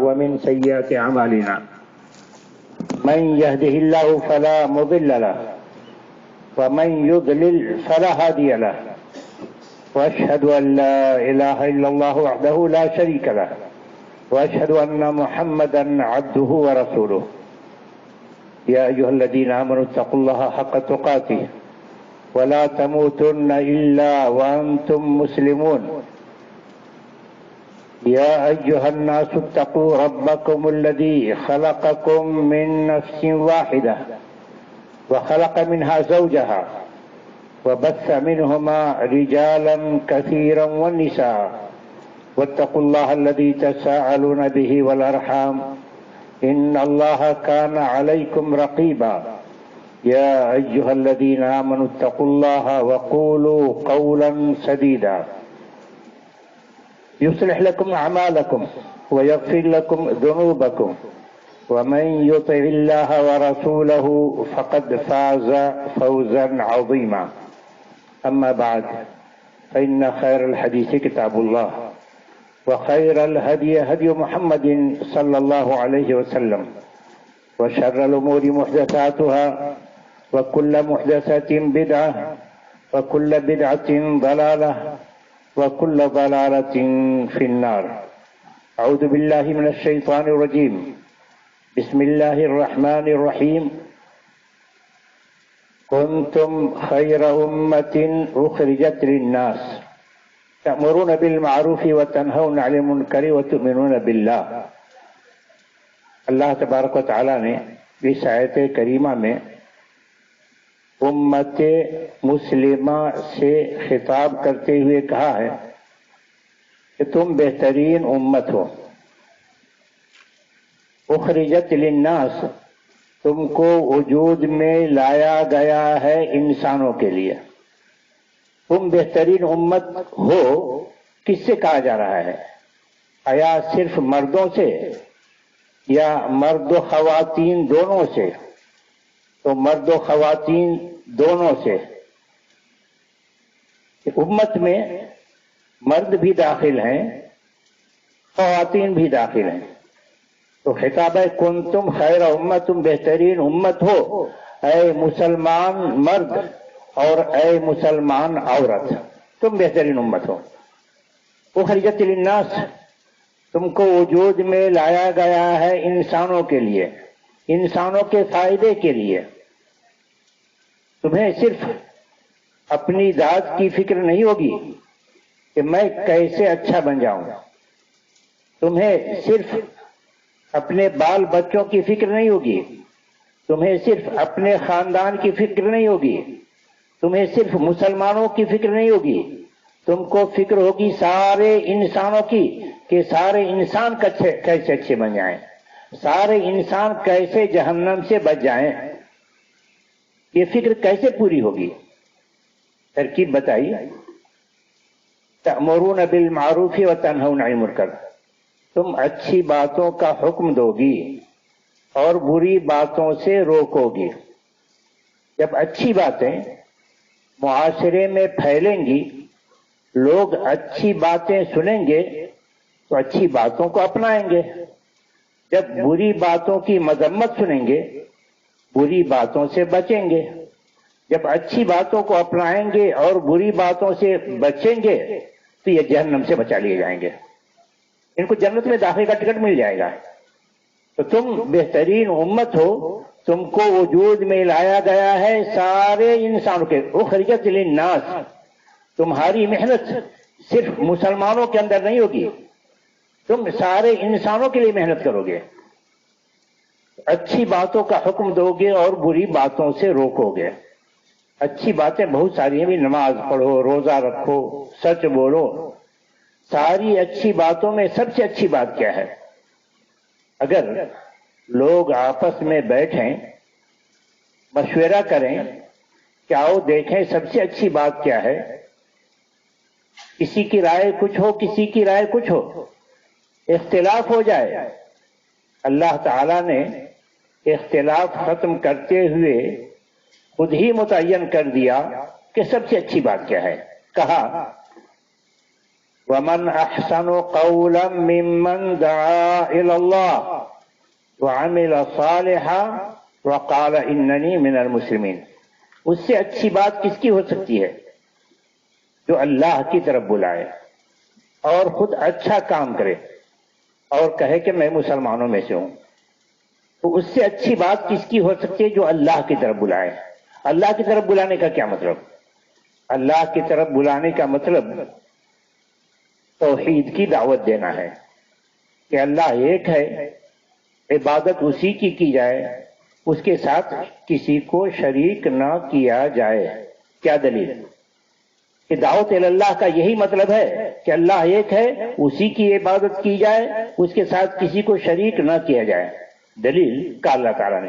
ومن سيئات أعمالنا من يهده الله فلا مضل له ومن يضلل فلا هادي له وأشهد أن لا إله إلا الله وحده لا شريك له وأشهد أن محمدا عبده ورسوله يا أيها الذين آمنوا اتقوا الله حق تقاته ولا تموتن إلا وأنتم مسلمون يا أيها الناس اتقوا ربكم الذي خلقكم من نفس واحدة وخلق منها زوجها وبث منهما رجالا كثيرا والنساء واتقوا الله الذي تساءلون به والأرحام إن الله كان عليكم رقيبا يا أيها الذين آمنوا اتقوا الله وقولوا قولا سديدا يصلح لكم أعمالكم ويغفر لكم ذنوبكم ومن يطع الله ورسوله فقد فاز فوزا عظيما أما بعد فإن خير الحديث كتاب الله وخير الهدي هدي محمد صلى الله عليه وسلم وشر الأمور محدثاتها وكل محدثة بدعة وكل بدعة ضلالة وكل ضلالة في النار أعوذ بالله من الشيطان الرجيم بسم الله الرحمن الرحيم كنتم خير أمة أخرجت للناس تأمرون بالمعروف وتنهون عن المنكر وتؤمنون بالله. اللہ تبارک و تعالیٰ نے اس آیت کریمہ میں امت مسلمہ سے خطاب کرتے ہوئے کہا ہے کہ تم بہترین امت ہو. اخرجت للناس، تم کو وجود میں لایا گیا ہے انسانوں کے لیے. تم بہترین امت ہو کس سے کہا جا رہا ہے؟ آیا صرف مردوں سے یا مرد و خواتین دونوں سے؟ تو مرد و خواتین دونوں سے. امت میں مرد بھی داخل ہیں، خواتین بھی داخل ہیں. تو خطاب ہے کنتم خیر امت، تم بہترین امت ہو اے مسلمان مرد اور اے مسلمان عورت، تم بہترین امت ہو. اخرجت للناس، تم کو وجود میں لایا گیا ہے انسانوں کے لیے، انسانوں کے فائدے کے لیے. تمہیں صرف اپنی ذات کی فکر نہیں ہوگی کہ میں کیسے اچھا بن جاؤں. تمہیں صرف اپنے بال بچوں کی فکر نہیں ہوگی، تمہیں صرف اپنے خاندان کی فکر نہیں ہوگی، تمہیں صرف مسلمانوں کی فکر نہیں ہوگی. تم کو فکر ہوگی سارے انسانوں کی کہ سارے انسان کیسے اچھے بن جائیں، سارے انسان کیسے جہنم سے بچ جائیں. یہ فکر کیسے پوری ہوگی؟ ترکیب بتائی. تأمرون بالمعروف وتنہون عن المنکر، تم اچھی باتوں کا حکم دو گی اور بری باتوں سے روکو گی. جب اچھی باتیں معاشرے میں پھیلیں گی، لوگ اچھی باتیں سنیں گے تو اچھی باتوں کو اپنائیں گے. جب بری باتوں کی مذمت سنیں گے، بری باتوں سے بچیں گے. جب اچھی باتوں کو اپنائیں گے اور بری باتوں سے بچیں گے تو یہ جہنم سے بچا لیے جائیں گے، ان کو جنت میں داخلے کا ٹکٹ مل جائے گا. تو تم بہترین امت ہو، تم کو وجود میں لایا گیا ہے سارے انسانوں کے. اخرجت للناس، تمہاری محنت صرف مسلمانوں کے اندر نہیں ہوگی، تم سارے انسانوں کے لیے محنت کرو گے. اچھی باتوں کا حکم دو گے اور بری باتوں سے روکو گے. اچھی باتیں بہت ساری ہیں بھی، نماز پڑھو، روزہ رکھو، سچ بولو. ساری اچھی باتوں میں سب سے اچھی بات کیا ہے؟ اگر لوگ آپس میں بیٹھیں، مشورہ کریں کہ آؤ دیکھیں سب سے اچھی بات کیا ہے، کسی کی رائے کچھ ہو، کسی کی رائے کچھ ہو، اختلاف ہو جائے. اللہ تعالیٰ نے اختلاف ختم کرتے ہوئے خود ہی متعین کر دیا کہ سب سے اچھی بات کیا ہے. کہا ومن احسن قولا ممن دعا الى اللہ وعمل صالحا وقال اننی من المسلمین. اس سے اچھی بات کس کی ہو سکتی ہے؟ جو اللہ کی طرف بلائے اور خود اچھا کام کرے اور کہے کہ میں مسلمانوں میں سے ہوں. تو اس سے اچھی بات کس کی ہو سکتی ہے؟ جو اللہ کی طرف بلائے. اللہ کی طرف بلانے کا کیا مطلب؟ اللہ کی طرف بلانے کا مطلب توحید کی دعوت دینا ہے کہ اللہ ایک ہے، عبادت اسی کی جائے، اس کے ساتھ کسی کو شریک نہ کیا جائے. کیا دلیل؟ کہ دعوت اللہ کا یہی مطلب ہے کہ اللہ ایک ہے، اسی کی عبادت کی جائے، اس کے ساتھ کسی کو شریک نہ کیا جائے. دلیل کا اللہ تعالیٰ نے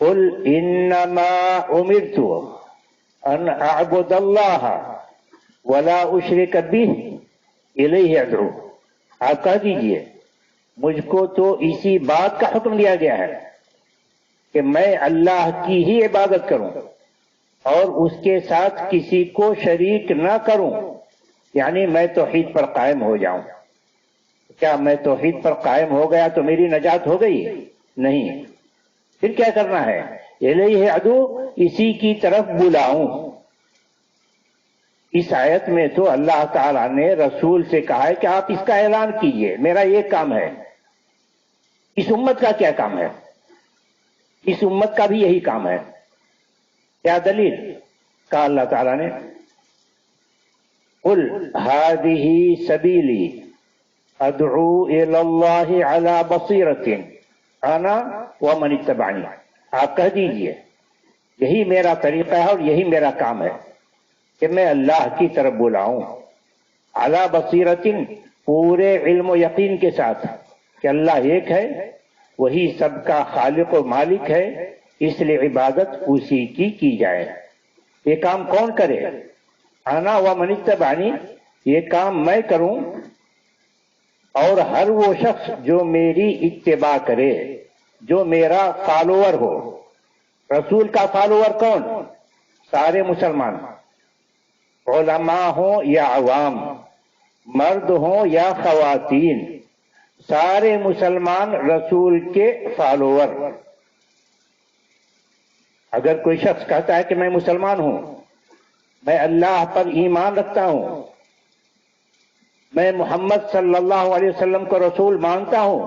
قل انما امرت ان اعبد اللہ ولا اشرک بہ الیہ ادعو. آپ کہہ دیجئے مجھ کو تو اسی بات کا حکم دیا گیا ہے کہ میں اللہ کی ہی عبادت کروں اور اس کے ساتھ کسی کو شریک نہ کروں، یعنی میں توحید پر قائم ہو جاؤں. کیا میں توحید پر قائم ہو گیا تو میری نجات ہو گئی؟ نہیں. پھر کیا کرنا ہے؟ الیہ ادعو، اسی کی طرف بلاؤں. اس آیت میں تو اللہ تعالیٰ نے رسول سے کہا ہے کہ آپ اس کا اعلان کیجئے، میرا یہ کام ہے. اس امت کا کیا کام ہے؟ اس امت کا بھی یہی کام ہے. کیا دلیل؟ کہا اللہ تعالیٰ نے قل هذه سبیلی ادعو الی اللہ علی بصیرۃ انا ومن اتبعنی. آپ کہہ دیجئے یہی میرا طریقہ ہے اور یہی میرا کام ہے کہ میں اللہ کی طرف بلاؤں علی بصیرۃ، پورے علم و یقین کے ساتھ کہ اللہ ایک ہے، وہی سب کا خالق و مالک ہے، اس لیے عبادت اسی کی جائے. یہ کام کون کرے؟ انا ومن اتبعنی، یہ کام میں کروں اور ہر وہ شخص جو میری اتباع کرے، جو میرا فالوور ہو. رسول کا فالوور کون؟ سارے مسلمان، علماء ہوں یا عوام، مرد ہوں یا خواتین، سارے مسلمان رسول کے فالوور. اگر کوئی شخص کہتا ہے کہ میں مسلمان ہوں، میں اللہ پر ایمان رکھتا ہوں، میں محمد صلی اللہ علیہ وسلم کو رسول مانتا ہوں،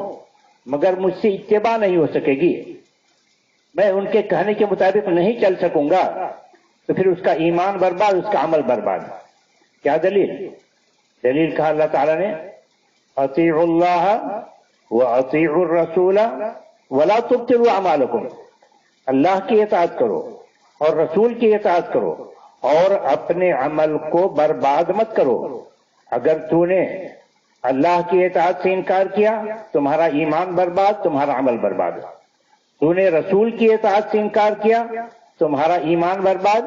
مگر مجھ سے اتباع نہیں ہو سکے گی، میں ان کے کہنے کے مطابق نہیں چل سکوں گا، تو پھر اس کا ایمان برباد، اس کا عمل برباد. کیا دلیل؟ دلیل کہا اللہ تعالیٰ نے اطیعوا اللہ واطیعوا الرسول ولا تبطلوا اعمالکم. اللہ کی اطاعت کرو اور رسول کی اطاعت کرو اور اپنے عمل کو برباد مت کرو. اگر تو نے اللہ کی اطاعت سے انکار کیا، تمہارا ایمان برباد، تمہارا عمل برباد. تو نے رسول کی اطاعت سے انکار کیا، تمہارا ایمان برباد،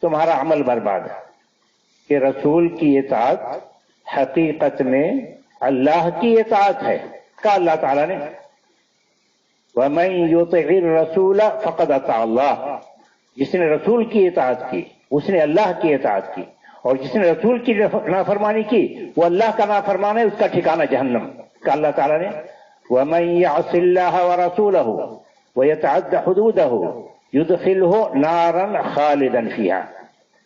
تمہارا عمل برباد. کہ رسول کی اطاعت حقیقت میں اللہ کی اطاعت ہے. کہا اللہ تعالیٰ نے وَمَن يُطِعِ الرَّسُولَ فَقَدْ أَطَاعَ اللَّهَ. جس نے رسول کی اطاعت کی اس نے اللہ کی اطاعت کی، اور جس نے رسول کی نافرمانی کی وہ اللہ کا نافرمان ہے، اس کا ٹھکانہ جہنم. کہا اللہ تعالیٰ نے وَمَن يَعْصِ اللَّهَ وَرَسُولَهُ وَيَتَعَدَّ حُدُودَهُ يُدْخِلْهُ نَارًا خَالِدًا فِيهَا.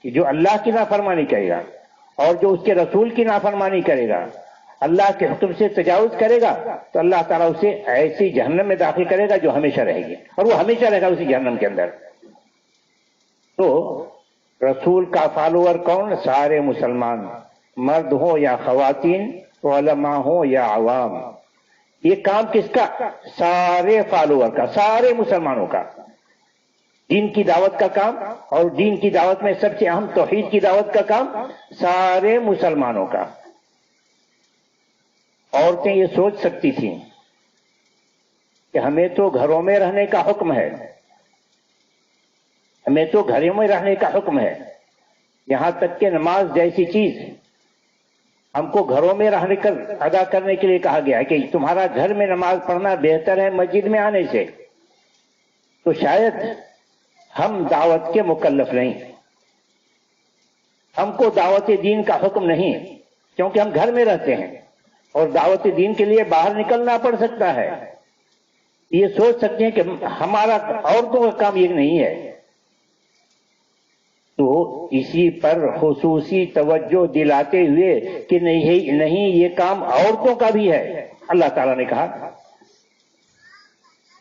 کہ جو اللہ کی نافرمانی کرے گا اور جو اس کے رسول کی نافرمانی کرے گا، اللہ کے حکم سے تجاوز کرے گا، تو اللہ تعالیٰ اسے ایسی جہنم میں داخل کرے گا جو ہمیشہ رہے گی، اور وہ ہمیشہ رہے گا اسی جہنم کے اندر. تو رسول کا فالوور کون؟ سارے مسلمان، مرد ہوں یا خواتین، علماء ہوں یا عوام. یہ کام کس کا؟ سارے فالوور کا، سارے مسلمانوں کا. دین کی دعوت کا کام، اور دین کی دعوت میں سب سے اہم توحید کی دعوت کا کام، سارے مسلمانوں کا. عورتیں یہ سوچ سکتی تھیں کہ ہمیں تو گھروں میں رہنے کا حکم ہے، ہمیں تو گھروں میں رہنے کا حکم ہے، یہاں تک کہ نماز جیسی چیز ہم کو گھروں میں رہنے کر ادا کرنے کے لیے کہا گیا ہے کہ تمہارا گھر میں نماز پڑھنا بہتر ہے مسجد میں آنے سے. تو شاید ہم دعوت کے مکلف نہیں. ہم کو دعوت دین کا حکم نہیں، کیونکہ ہم گھر میں رہتے ہیں اور دعوت دین کے لیے باہر نکلنا پڑ سکتا ہے۔ یہ سوچ سکتے ہیں کہ ہمارا عورتوں کا کام یہ نہیں ہے، تو اسی پر خصوصی توجہ دلاتے ہوئے کہ نہیں یہ کام عورتوں کا بھی ہے، اللہ تعالیٰ نے کہا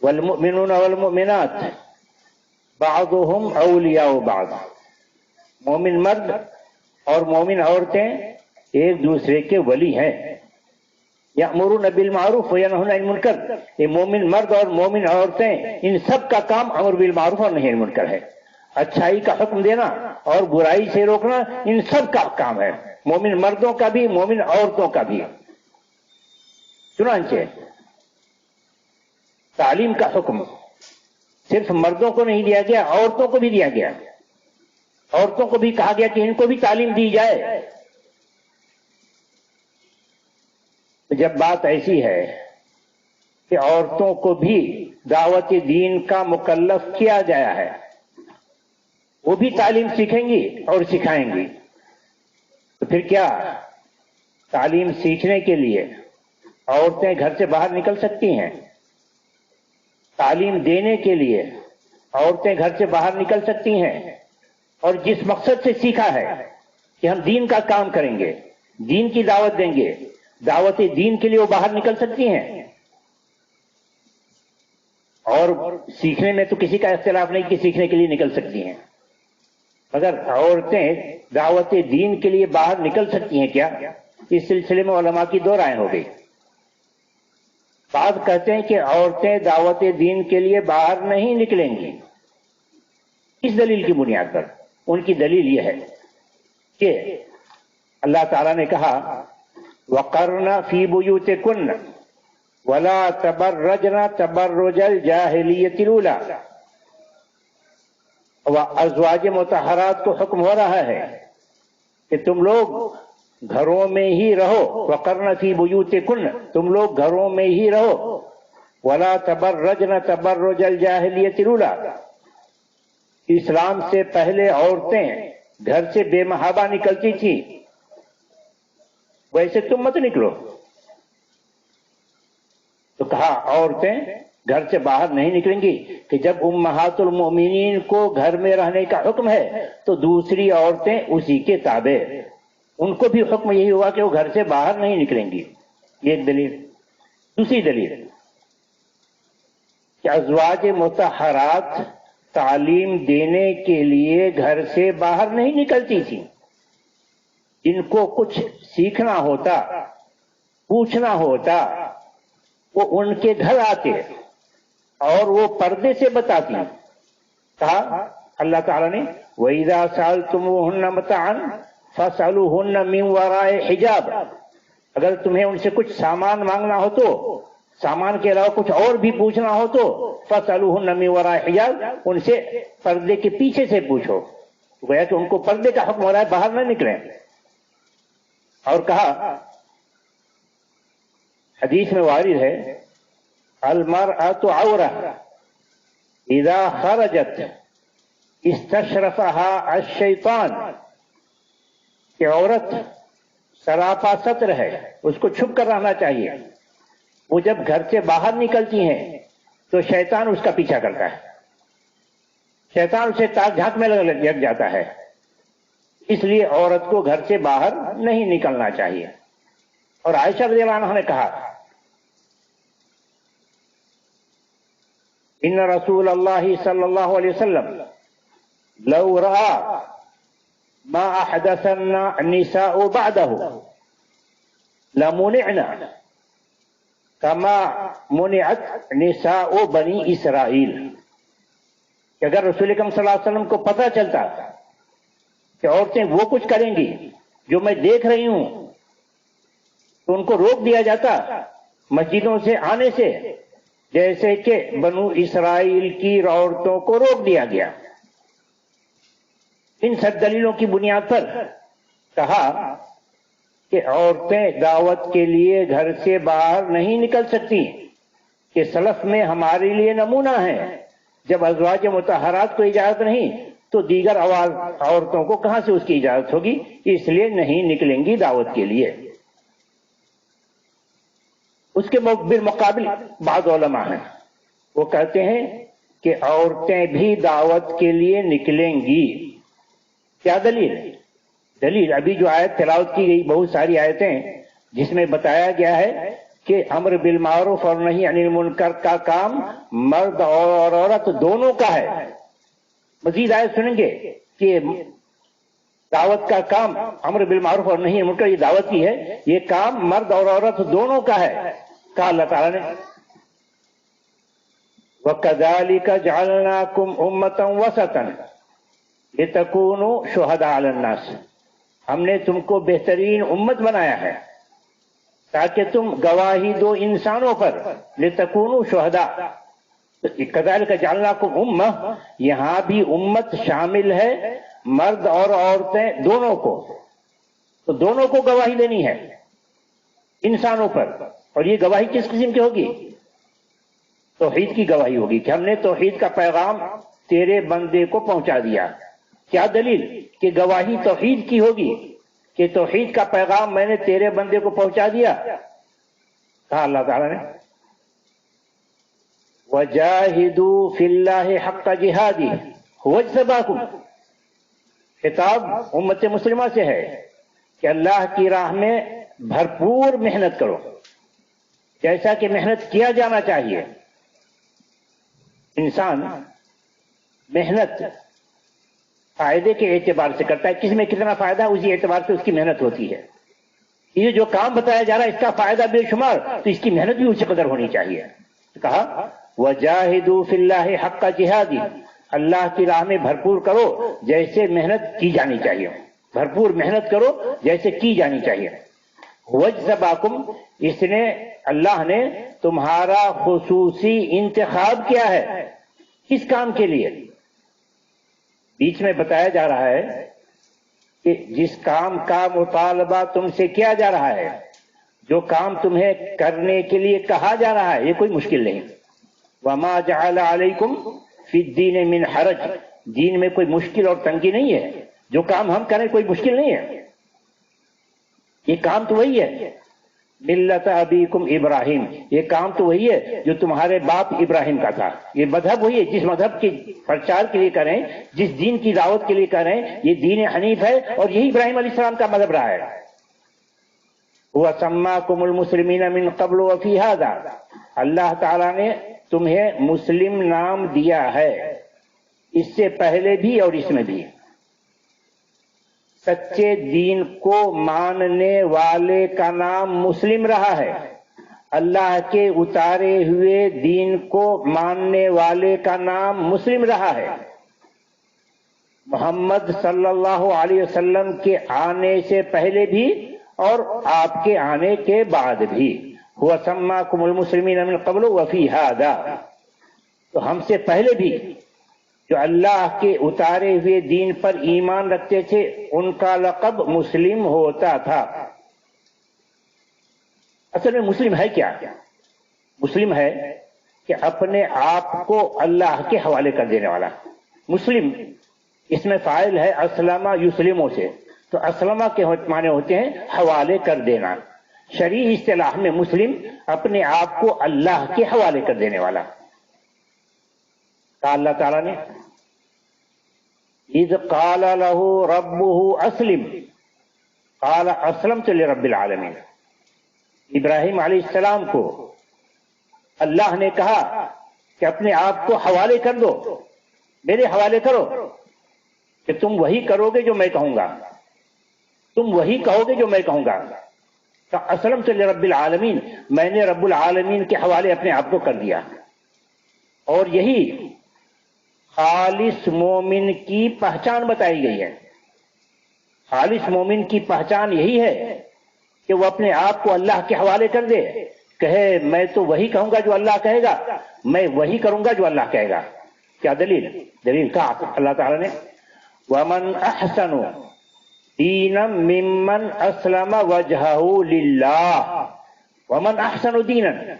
والمؤمنون والمؤمنات بعضهم اولیاء بعض، مومن مرد اور مومن عورتیں ایک دوسرے کے ولی ہیں۔ یأمرون بالمعروف وینہون عن المنکر، یہ مومن مرد اور مومن عورتیں ان سب کا کام امر بالمعروف اور نہی عن المنکر ہے، اچھائی کا حکم دینا اور برائی سے روکنا ان سب کا کام ہے، مومن مردوں کا بھی مومن عورتوں کا بھی۔ چنانچہ تعلیم کا حکم صرف مردوں کو نہیں دیا گیا، عورتوں کو بھی دیا گیا، عورتوں کو بھی کہا گیا کہ ان کو بھی تعلیم دی جائے۔ جب بات ایسی ہے کہ عورتوں کو بھی دعوت دین کا مکلف کیا گیا ہے، وہ بھی تعلیم سیکھیں گی اور سکھائیں گی، تو پھر کیا تعلیم سیکھنے کے لیے عورتیں گھر سے باہر نکل سکتی ہیں؟ تعلیم دینے کے لیے عورتیں گھر سے باہر نکل سکتی ہیں؟ اور جس مقصد سے سیکھا ہے کہ ہم دین کا کام کریں گے، دین کی دعوت دیں گے، دعوت دین کے لیے وہ باہر نکل سکتی ہیں؟ اور سیکھنے میں تو کسی کا اختلاف نہیں کہ سیکھنے کے لیے نکل سکتی ہیں، مگر عورتیں دعوت دین کے لیے باہر نکل سکتی ہیں کیا؟ اس سلسلے میں علماء کی دو رائے ہو گئی۔ بعض کہتے ہیں کہ عورتیں دعوت دین کے لیے باہر نہیں نکلیں گی۔ اس دلیل کی بنیاد پر ان کی دلیل یہ ہے کہ اللہ تعالیٰ نے کہا وَقَرْنَ فِي بُيُوتِكُنَّ وَلَا تَبَرَّجْنَ تَبَرُّجَ الْجَاهِلِيَّةِ الْأُولَىٰ، ازواج مطہرات کو حکم ہو رہا ہے کہ تم لوگ گھروں میں ہی رہو، وَقَرْنَ فِي بُيُوتِكُنَّ، تم لوگ گھروں میں ہی رہو، وَلَا تَبَرَّجْنَ تَبَرُّجَ الْجَاهِلِيَّةِ الْأُولَىٰ، اسلام سے پہلے عورتیں گھر سے بے محابہ نکلتی تھی، ویسے تم مت نکلو۔ تو کہا عورتیں گھر سے باہر نہیں نکلیں گی کہ جب امہات المؤمنین کو گھر میں رہنے کا حکم ہے تو دوسری عورتیں اسی کے تابع، ان کو بھی حکم یہی ہوا کہ وہ گھر سے باہر نہیں نکلیں گی۔ یہ ایک دلیل۔ دوسری دلیل کہ ازواج مطہرات تعلیم دینے کے لیے گھر سے باہر نہیں نکلتی تھی، ان کو کچھ سیکھنا ہوتا، پوچھنا ہوتا، وہ ان کے گھر آتے اور وہ پردے سے بتاتی۔ کہا اللہ تعالیٰ نے وَإِذَا سَأَلْتُمُوهُنَّ مَتَاعًا فَاسْأَلُوهُنَّ مِنْ وَرَاءِ حِجَابٍ، اگر تمہیں ان سے کچھ سامان مانگنا ہو تو، سامان کے علاوہ کچھ اور بھی پوچھنا ہو تو فَاسْأَلُوهُنَّ مِنْ وَرَاءِ حِجَابٍ، ان سے پردے کے پیچھے سے پوچھو، گویا کہ ان کو پردے کا حکم ہو رہا ہے باہر نہ نکلیں۔ اور کہا حدیث میں وارد ہے المرأة عورة اذا خرجت استشرفها الشیطان، کہ عورت سراپا ستر ہے، اس کو چھپ کر رہنا چاہیے، وہ جب گھر سے باہر نکلتی ہیں تو شیطان اس کا پیچھا کرتا ہے، شیطان اسے تاک جھانک میں لگ جاتا ہے، اس لیے عورت کو گھر سے باہر نہیں نکلنا چاہیے۔ اور عائشہ رضی اللہ عنہا نے کہا ان رسول اللہ صلی اللہ علیہ وسلم لو رأى ما احدث النساء بعده لمنعنا كما منعت نساء بنی اسرائیل، کہ اگر رسول اکرم صلی اللہ علیہ وسلم کو پتہ چلتا کہ عورتیں وہ کچھ کریں گی جو میں دیکھ رہی ہوں تو ان کو روک دیا جاتا مسجدوں سے آنے سے، جیسے کہ بنو اسرائیل کی عورتوں کو روک دیا گیا۔ ان سب دلیلوں کی بنیاد پر کہا کہ عورتیں دعوت کے لیے گھر سے باہر نہیں نکل سکتی، کہ سلف میں ہمارے لیے نمونہ ہے، جب ازواج مطہرات کو اجازت نہیں تو دیگر عورتوں کو کہاں سے اس کی اجازت ہوگی، اس لیے نہیں نکلیں گی دعوت کے لیے۔ اس کے بالمقابل بعض علماء ہیں وہ کہتے ہیں کہ عورتیں بھی دعوت کے لیے نکلیں گی۔ کیا دلیل؟ دلیل ابھی جو آیت تلاوت کی گئی، بہت ساری آیتیں جس میں بتایا گیا ہے کہ امر بالمعروف اور نہی عن المنکر کا کام مرد اور عورت دونوں کا ہے۔ مزید آیت سنیں گے کہ دعوت کا کام امر بالمعروف اور نہی عن المنکر، یہ دعوت کی ہے، یہ کام مرد اور عورت دونوں کا ہے۔ کہا اللہ تعالیٰ نے وَكَذَلِكَ جَعَلْنَاكُمْ أُمَّةً وَسَطًا لِتَكُونُوا شُهَدَاءَ عَلَى النَّاسِ، ہم نے تم کو بہترین امت بنایا ہے تاکہ تم گواہی دو انسانوں پر، لِتَكُونُوا شُهَدَاءَ۔ كَذَلِكَ جَعَلْنَاكُمْ أُمَّةً، یہاں بھی امت شامل ہے مرد اور عورتیں دونوں کو، تو دونوں کو گواہی دینی ہے انسانوں پر۔ اور یہ گواہی کس قسم کی ہوگی؟ توحید کی گواہی ہوگی کہ ہم نے توحید کا پیغام تیرے بندے کو پہنچا دیا۔ کیا دلیل کہ گواہی توحید کی ہوگی کہ توحید کا پیغام میں نے تیرے بندے کو پہنچا دیا؟ کہا اللہ تعالیٰ نے وَجَاهِدُوا فِي اللَّهِ حَقَّ جِهَادِهِ هُوَ اجْتَبَاكُمْ، خطاب امت مسلمہ سے ہے کہ اللہ کی راہ میں بھرپور محنت کرو، جیسا کہ محنت کیا جانا چاہیے۔ انسان محنت فائدے کے اعتبار سے کرتا ہے، کس میں کتنا فائدہ اسی اعتبار سے اس کی محنت ہوتی ہے۔ یہ جو کام بتایا جا رہا ہے اس کا فائدہ بے شمار، تو اس کی محنت بھی اسی قدر ہونی چاہیے۔ کہا وَجَاهِدُوا فِي اللَّهِ حَقَّ جِهَادِهِ، اللہ کی راہ میں بھرپور کرو جیسے محنت کی جانی چاہیے، بھرپور محنت کرو جیسے کی جانی چاہیے۔ وَاجْتَبَاكُمْ، اس نے اللہ نے تمہارا خصوصی انتخاب کیا ہے، کس کام کے لیے؟ بیچ میں بتایا جا رہا ہے کہ جس کام کا مطالبہ تم سے کیا جا رہا ہے، جو کام تمہیں کرنے کے لیے کہا جا رہا ہے، یہ کوئی مشکل نہیں۔ وَمَا جَعَلَ عَلَيْكُمْ فِي الدِّينِ مِنْ حَرَجٍ، دین میں کوئی مشکل اور تنگی نہیں ہے، جو کام ہم کریں کوئی مشکل نہیں ہے، یہ کام تو وہی ہے۔ ملت ابیکم ابراہیم، یہ کام تو وہی ہے جو تمہارے باپ ابراہیم کا تھا، یہ مذہب وہی ہے، جس مذہب کے پرچار کے لیے کریں، جس دین کی دعوت کے لیے کریں، یہ دین حنیف ہے، اور یہی ابراہیم علیہ السلام کا مذہب رہا ہے۔ وَسَمَّاكُمُ الْمُسْلِمِينَ مِنْ قَبْلُ وَفِي هَذَا، اللہ تعالیٰ نے تمہیں مسلم نام دیا ہے اس سے پہلے بھی اور اس میں بھی۔ سچے دین کو ماننے والے کا نام مسلم رہا ہے، اللہ کے اتارے ہوئے دین کو ماننے والے کا نام مسلم رہا ہے۔ محمد صلی اللہ علیہ وسلم کے آنے سے پہلے بھی اور آپ کے آنے کے بعد بھی۔ هو سماکم المسلمین من قبل وفی ھذا، تو ہم سے پہلے بھی جو اللہ کے اتارے ہوئے دین پر ایمان رکھتے تھے ان کا لقب مسلم ہوتا تھا۔ اصل میں مسلم ہے کیا؟ مسلم ہے کہ اپنے آپ کو اللہ کے حوالے کر دینے والا۔ مسلم اس میں فاعل ہے اسلمہ یسلموں سے، تو اسلمہ کے معنی ہوتے ہیں حوالے کر دینا۔ شرعی اصطلاح میں مسلم اپنے آپ کو اللہ کے حوالے کر دینے والا۔ کہا اللہ تعالیٰ نے اذ قال له ربه اسلم قال اسلمت لرب العالمین، ابراہیم علیہ السلام کو اللہ نے کہا کہ اپنے آپ کو حوالے کر دو، میرے حوالے کرو، کہ تم وہی کرو گے جو میں کہوں گا، تم وہی کہو گے جو میں کہوں گا۔ کہ اسلمت لرب العالمین، میں نے رب العالمین کے حوالے اپنے آپ کو کر دیا۔ اور یہی خالص مومن کی پہچان بتائی گئی ہے۔ خالص مومن کی پہچان یہی ہے کہ وہ اپنے آپ کو اللہ کے حوالے کر دے، کہے میں تو وہی کہوں گا جو اللہ کہے گا، میں وہی کروں گا جو اللہ کہے گا۔ کیا دلیل؟ دلیل کہا اللہ تعالیٰ نے وَمَنْ أَحْسَنُ دِينًا مِّمَّنْ أَسْلَمَ وَجْهَهُ لِلَّهِ وَمَنْ أَحْسَنُ دِينًا،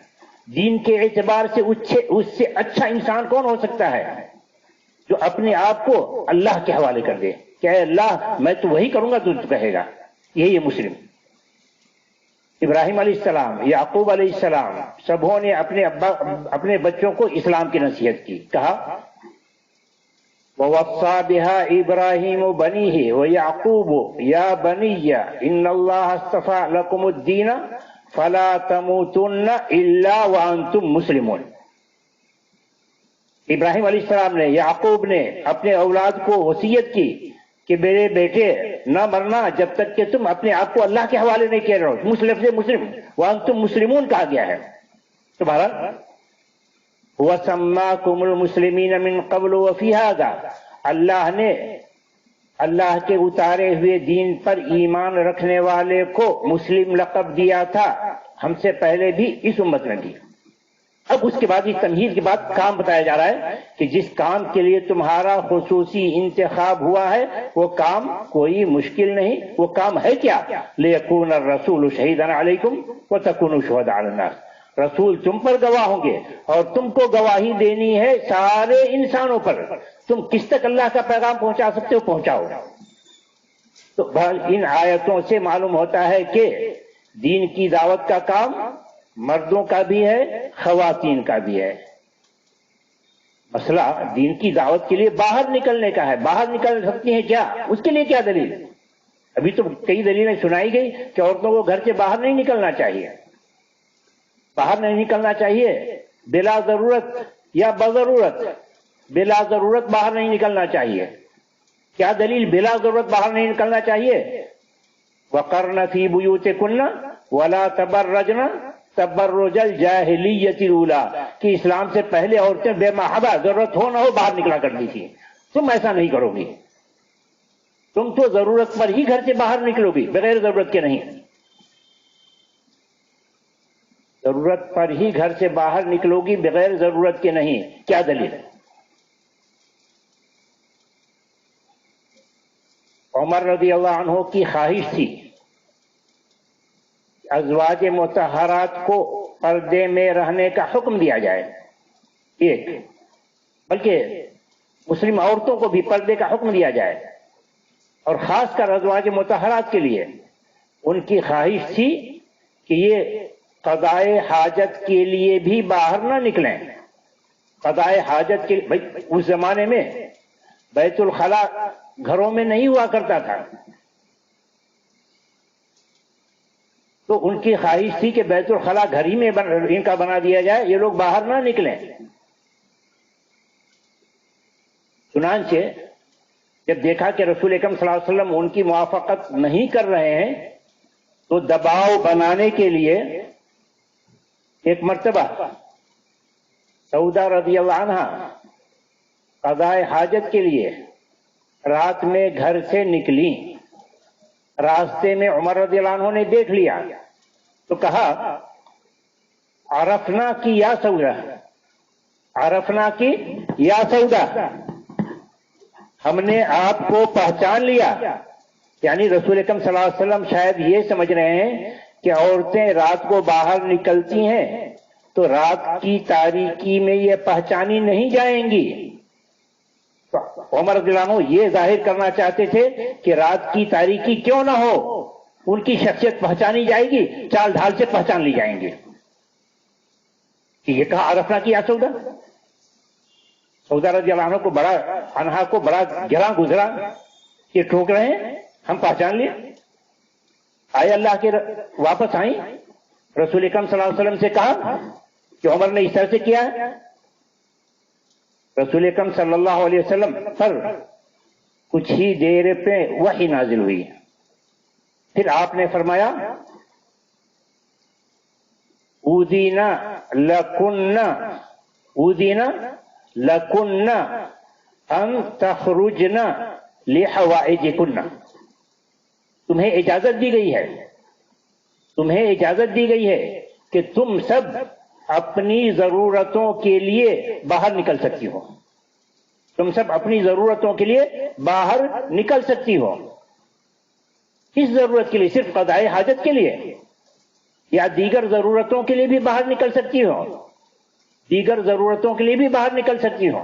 دین کے اعتبار سے اس سے اچھا انسان کون ہو سکتا ہے؟ جو اپنے آپ کو اللہ کے حوالے کر دے کہ اے اللہ میں تو وہی کروں گا تو کہے گا. یہی ہے مسلم. ابراہیم علیہ السلام، یعقوب علیہ السلام سبوں نے اپنے بچوں کو اسلام کی نصیحت کی. کہا وَوَصَّى بِهَا إِبْرَاهِيمُ بَنِيهِ وَيَعْقُوبُ يَا بَنِيَّ إِنَّ اللَّهَ اصْطَفَىٰ لَكُمُ الدِّينَ فَلَا تَمُوتُنَّ إِلَّا وَأَنْتُمْ مُسْلِمُونَ. ابراہیم علیہ السلام نے، یعقوب نے اپنے اولاد کو وصیت کی کہ میرے بیٹے نہ مرنا جب تک کہ تم اپنے آپ کو اللہ کے حوالے نہیں کہہ رہے ہو. مسلم سے مسلم، وَأَنْتُمْ مُسْلِمُونَ کہا گیا ہے. تمہارا وَسَمَّاكُمُ الْمُسْلِمِينَ مِنْ قَبْلُ وَفِي هَذَا، اللہ نے اللہ کے اتارے ہوئے دین پر ایمان رکھنے والے کو مسلم لقب دیا تھا، ہم سے پہلے بھی اس امت میں بھی. اب اس کے بعد اس تمہید کے بعد کام بتایا جا رہا ہے کہ جس کام کے لیے تمہارا خصوصی انتخاب ہوا ہے وہ کام کوئی مشکل نہیں. وہ کام ہے کیا؟ لِيَكُونَ الرَّسُولُ شَهِيدًا عَلَيْكُمْ وَتَكُونُوا شُهَدَاءَ عَلَى النَّاسِ. رسول تم پر گواہ ہوں گے اور تم کو گواہی دینی ہے سارے انسانوں پر. تم کس تک اللہ کا پیغام پہنچا سکتے ہو پہنچاؤ. تو ان آیتوں سے معلوم ہوتا ہے کہ دین کی دعوت کا کام مردوں کا بھی ہے خواتین کا بھی ہے. مسئلہ دین کی دعوت کے لیے باہر نکلنے کا ہے. باہر نکل سکتی ہیں کیا؟ اس کے لیے کیا دلیل؟ ابھی تو کئی دلیلیں سنائی گئی کہ عورتوں کو گھر سے باہر نہیں نکلنا چاہیے. باہر نہیں نکلنا چاہیے بلا ضرورت یا بضرورت. بلا ضرورت باہر نہیں نکلنا چاہیے. کیا دلیل بلا ضرورت باہر نہیں نکلنا چاہیے؟ وَقَرْنَ فِي بُيُوتِكُنَّ وَلَا تَبَرَّجْنَ تبرج الجاہلیت الاولیٰ، کہ اسلام سے پہلے عورتیں بے محابہ ضرورت ہو نہ ہو باہر نکلا کرتی تھی. تم ایسا نہیں کرو گی. تم تو ضرورت پر ہی گھر سے باہر نکلو گی، بغیر ضرورت کے نہیں. ضرورت پر ہی گھر سے باہر نکلو گی بغیر ضرورت کے نہیں. کیا دلیل؟ عمر رضی اللہ عنہ کی خواہش تھی ازواج مطہرات کو پردے میں رہنے کا حکم دیا جائے. ایک بلکہ مسلم عورتوں کو بھی پردے کا حکم دیا جائے، اور خاص کر ازواج مطہرات کے لیے ان کی خواہش تھی کہ یہ قضائے حاجت کے لیے بھی باہر نہ نکلیں. قضائے حاجت کے لیے اس زمانے میں بیت الخلاء گھروں میں نہیں ہوا کرتا تھا، تو ان کی خواہش تھی کہ بیت الخلاء گھر ہی میں ان کا بنا دیا جائے، یہ لوگ باہر نہ نکلیں. چنانچہ جب دیکھا کہ رسول اکرم صلی اللہ علیہ وسلم ان کی موافقت نہیں کر رہے ہیں تو دباؤ بنانے کے لیے ایک مرتبہ سودا رضی اللہ عنہ قضائے حاجت کے لیے رات میں گھر سے نکلی. راستے میں عمر رضی اللہ عنہ نے دیکھ لیا تو کہا عرفنا کی یا سودا، عرفنا کی یا سودا، ہم نے آپ کو پہچان لیا. یعنی رسول اکرم صلی اللہ علیہ وسلم شاید یہ سمجھ رہے ہیں کہ عورتیں رات کو باہر نکلتی ہیں تو رات کی تاریکی میں یہ پہچانی نہیں جائیں گی. عمر رضی اللہ عنہ یہ ظاہر کرنا چاہتے تھے کہ رات کی تاریکی کیوں نہ ہو ان کی شخصیت پہچانی جائے گی، چال ڈھال سے پہچان لی جائیں گے. کہ یہ کہا عرفنا کی یا سودا. سودا رضی اللہ عنہ کو بڑا گراں گزرا، یہ ٹھوک رہے ہیں، ہم پہچان لیے. آئے اللہ کے واپس آئیں، رسول اکرم صلی اللہ علیہ وسلم سے کہا کہ عمر نے اس طرح سے کیا ہے. رسول اکرم صلی اللہ علیہ وسلم پر کچھ ہی دیر پہ وحی نازل ہوئی. پھر آپ نے فرمایا اُذِنَ لَكُنَّ أَن تَخْرُجْنَ لِحَوَائِجِكُنَّ، تمہیں اجازت دی گئی ہے، تمہیں اجازت دی گئی ہے کہ تم سب اپنی ضرورتوں کے لیے باہر نکل سکتی ہو. تم سب اپنی ضرورتوں کے لیے باہر نکل سکتی ہو. کس ضرورت کے لیے؟ صرف قضائے حاجت کے لیے یا دیگر ضرورتوں کے لیے بھی باہر نکل سکتی ہو؟ دیگر ضرورتوں کے لیے بھی باہر نکل سکتی ہو.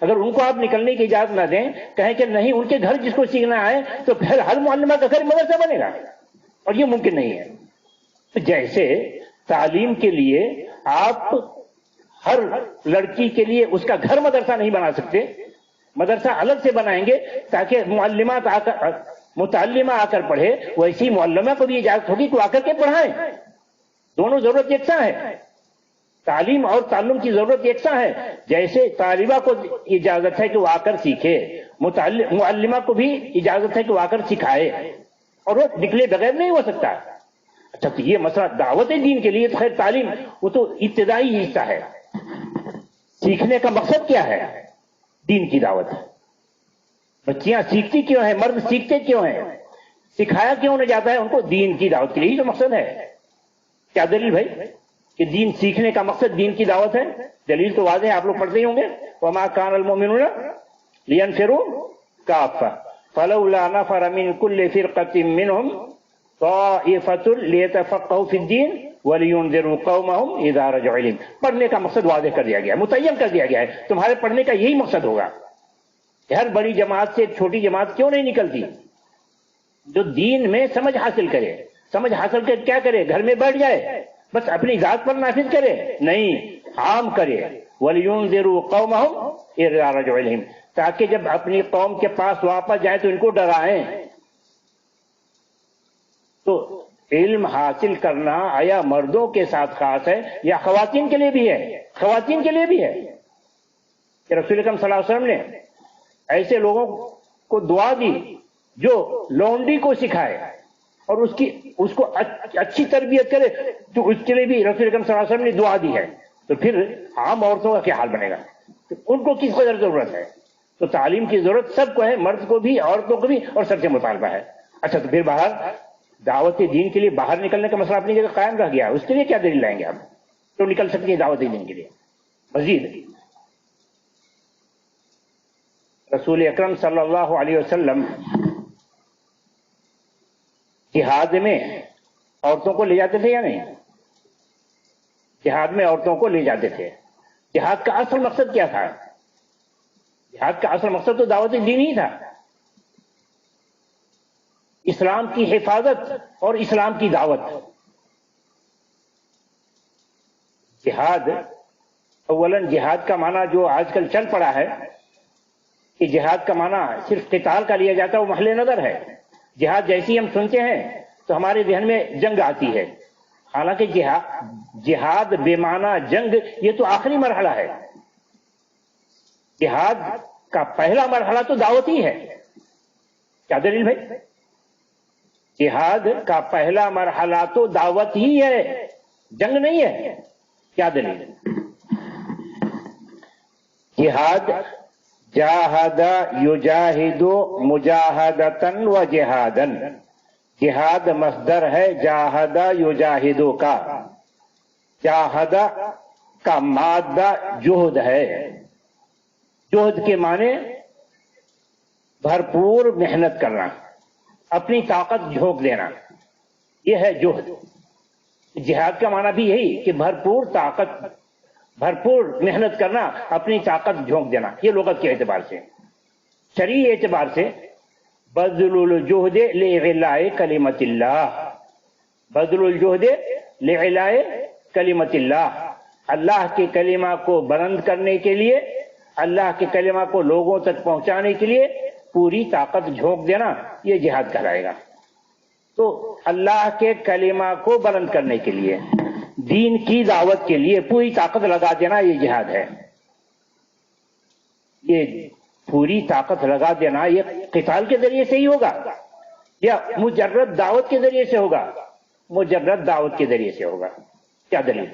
اگر ان کو آپ نکلنے کی اجازت نہ دیں، کہیں کہ نہیں ان کے گھر جس کو سیکھنا ہے، تو پھر ہر معلمہ کا گھر مدرسہ بنے گا، اور یہ ممکن نہیں ہے۔ تو جیسے تعلیم کے لیے آپ ہر لڑکی کے لیے اس کا گھر مدرسہ نہیں بنا سکتے، مدرسہ الگ سے بنائیں گے تاکہ متعلمہ آ کر پڑھے، ویسی معلمہ کو بھی اجازت ہوگی کہ آ کر کے پڑھائیں۔ دونوں ضرورت یکساں ہے، تعلیم اور تعلم کی ضرورت یکساں ہے۔ جیسے طالبہ کو اجازت ہے کہ وہ آ کر سیکھے، معلمہ کو بھی اجازت ہے کہ وہ آ کر سکھائے، اور وہ نکلے بغیر نہیں ہو سکتا۔ اچھا، تو یہ مسئلہ دعوت دین کے لیے تو خیر تعلیم وہ تو ابتدائی حصہ ہے۔ سیکھنے کا مقصد کیا ہے؟ دین کی دعوت ہے۔ بچیاں سیکھتی کیوں ہیں؟ مرد سیکھتے کیوں ہیں؟ سکھایا کیوں نہ جاتا ہے ان کو؟ دین کی دعوت کے لیے ہی تو مقصد ہے۔ کیا دلیل بھائی کہ دین سیکھنے کا مقصد دین کی دعوت ہے؟ دلیل تو واضح ہے، آپ لوگ پڑھتے ہی ہوں گے، وَمَا كَانَ الْمُؤْمِنُونَ لِيَنْفِرُوا كَافَّةً فَلَوْلَا نَفَرَ مِنْ كُلِّ فِرْقَةٍ مِّنْهُمْ طَائِفَةٌ لِيَتَفَقَّهُوا فِي الدِّينِ وَلِيُنذِرُوا قَوْمَهُمْ إِذَا رَجَعُوا إِلَيْهِمْ۔ پڑھنے کا مقصد واضح کر دیا گیا ہے، متعین کر دیا گیا ہے، تمہارے پڑھنے کا یہی مقصد ہوگا۔ ہر بڑی جماعت سے ایک چھوٹی جماعت کیوں نہیں نکلتی؟ جو دین میں سمجھ حاصل کرے، سمجھ حاصل کر کیا کرے؟ گھر میں بیٹھ جائے بس اپنی ذات پر نافذ کرے؟ نہیں، عام کرے۔ وَلِيُنذِرُوا قَوْمَهُمْ إِذَا رَجَعُوا إِلَيْهِمْ، تاکہ جب اپنی قوم کے پاس واپس جائیں تو ان کو ڈرائیں۔ تو علم حاصل کرنا آیا مردوں کے ساتھ خاص ہے یا خواتین کے لیے بھی ہے؟ خواتین کے لیے بھی ہے کہ رسول اکرم صلی اللہ علیہ وسلم نے ایسے لوگوں کو دعا دی جو لونڈی کو سکھائے اور اس کو اچھی تربیت کرے، تو اس کے لیے بھی رسول اکرم صلی اللہ علیہ وسلم نے دعا دی ہے۔ تو پھر عام عورتوں کا کیا حال بنے گا؟ تو ان کو کس قدر ضرورت ہے؟ تو تعلیم کی ضرورت سب کو ہے، مرد کو بھی، عورتوں کو بھی، اور سب سے مطالبہ ہے۔ اچھا، تو پھر باہر دعوت دین کے لیے باہر نکلنے کا مسئلہ اپنی جگہ قائم رہ گیا، اس کے لیے کیا دلیل لائیں گے آپ؟ تو نکل سکتی ہیں دعوت دین کے لیے۔ مزید رسول اکرم صلی اللہ علیہ وسلم جہاد میں عورتوں کو لے جاتے تھے یا نہیں؟ جہاد میں عورتوں کو لے جاتے تھے۔ جہاد کا اصل مقصد کیا تھا؟ جہاد کا اصل مقصد تو دعوت دین ہی تھا، اسلام کی حفاظت اور اسلام کی دعوت۔ جہاد، اولاً جہاد کا معنی جو آج کل چل پڑا ہے کہ جہاد کا معنی صرف قتال کا لیا جاتا ہے، وہ محل نظر ہے۔ جہاد جیسی ہم سنتے ہیں تو ہمارے ذہن میں جنگ آتی ہے، حالانکہ جہاد بے معنی جنگ یہ تو آخری مرحلہ ہے۔ جہاد کا پہلا مرحلہ تو دعوت ہی ہے۔ کیا دلیل بھائی؟ جہاد کا پہلا مرحلہ تو دعوت ہی ہے، جنگ نہیں ہے۔ کیا دلیل؟ جہاد جاہد یجاہد مجاہدتن و جہادن، جہاد مصدر ہے جاہد یجاہدو کا، جاہد کا مادہ جہد ہے، جہد کے معنی بھرپور محنت کرنا، اپنی طاقت جھونک دینا، یہ ہے جہد۔ جہاد کا معنی بھی یہی کہ بھرپور طاقت، بھرپور محنت کرنا، اپنی طاقت جھونک دینا، یہ لغت کے اعتبار سے۔ شرعی اعتبار سے بذل الجہد لإعلاء کلمۃ اللہ، بذل الجہد لإعلاء کلمۃ اللہ، اللہ کے کلمہ کو بلند کرنے کے لیے، اللہ کے کلمہ کو لوگوں تک پہنچانے کے لیے پوری طاقت جھونک دینا، یہ جہاد کہلائے گا۔ تو اللہ کے کلمہ کو بلند کرنے کے لیے، دین کی دعوت کے لیے پوری طاقت لگا دینا، یہ جہاد ہے۔ یہ پوری طاقت لگا دینا یہ قتال کے ذریعے سے ہی ہوگا یا مجرد دعوت کے ذریعے سے ہوگا؟ مجرد دعوت کے ذریعے سے ہوگا۔ کیا دلیل؟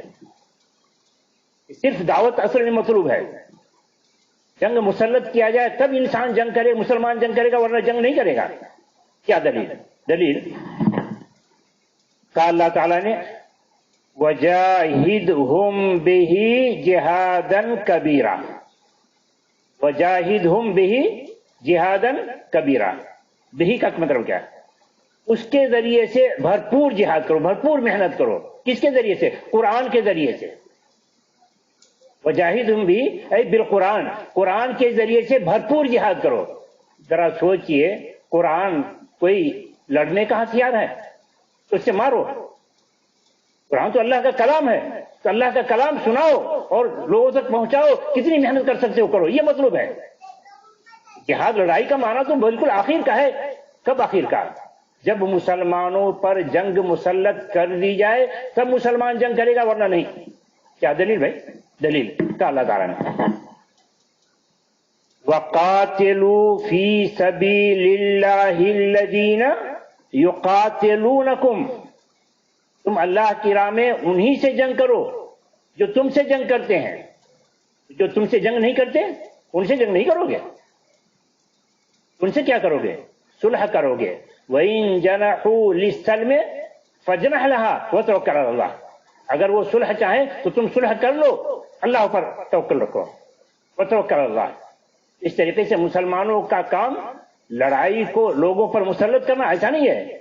صرف دعوت اصل میں مطلوب ہے۔ جنگ مسلط کیا جائے تب انسان جنگ کرے، مسلمان جنگ کرے گا، ورنہ جنگ نہیں کرے گا۔ کیا دلیل؟ دلیل کہا اللہ تعالیٰ نے وَجَاهِدْهُمْ بِهِ جِهَادًا كَبِيرًا، وَجَاهِدْهُمْ بِهِ جِهَادًا كَبِيرًا، بِهِ کا مطلب کیا ہے؟ اس کے ذریعے سے بھرپور جہاد کرو، بھرپور محنت کرو۔ کس کے ذریعے سے؟ قرآن کے ذریعے سے۔ وجاہدہم بھی اے بالقرآن، قرآن کے ذریعے سے بھرپور جہاد کرو۔ ذرا سوچئے، قرآن کوئی لڑنے کا ہتھیار ہے تو اس سے مارو؟ قرآن تو اللہ کا کلام ہے، تو اللہ کا کلام سناؤ اور لوگوں تک پہنچاؤ، کتنی محنت کر سکتے ہو کرو، یہ مطلب ہے۔ جہاد لڑائی کا معنی تو بالکل آخر کا ہے۔ کب آخر کا؟ جب مسلمانوں پر جنگ مسلط کر دی جائے تب مسلمان جنگ کرے گا، ورنہ نہیں۔ کیا دلیل بھائی؟ دلیل کا اللہ تعالیٰ نے وَقَاتِلُوا فِي سَبِيلِ اللَّهِ الَّذِينَ يُقَاتِلُونَكُمْ، تم اللہ کی راہ میں انہی سے جنگ کرو جو تم سے جنگ کرتے ہیں۔ جو تم سے جنگ نہیں کرتے ان سے جنگ نہیں کرو گے، ان سے کیا کرو گے؟ صلح کرو گے۔ وَإِن جَنَحُوا لِلسَّلْمِ فَاجْنَحْ لَهَا وَتَوَكَّلْ عَلَى اللَّهِ، اگر وہ صلح چاہیں تو تم صلح کر لو، اللہ پر توکل رکھو۔ وَتَوَكَّلْ عَلَى اللَّهِ۔ اس طریقے سے مسلمانوں کا کام لڑائی کو لوگوں پر مسلط کرنا ایسا نہیں ہے۔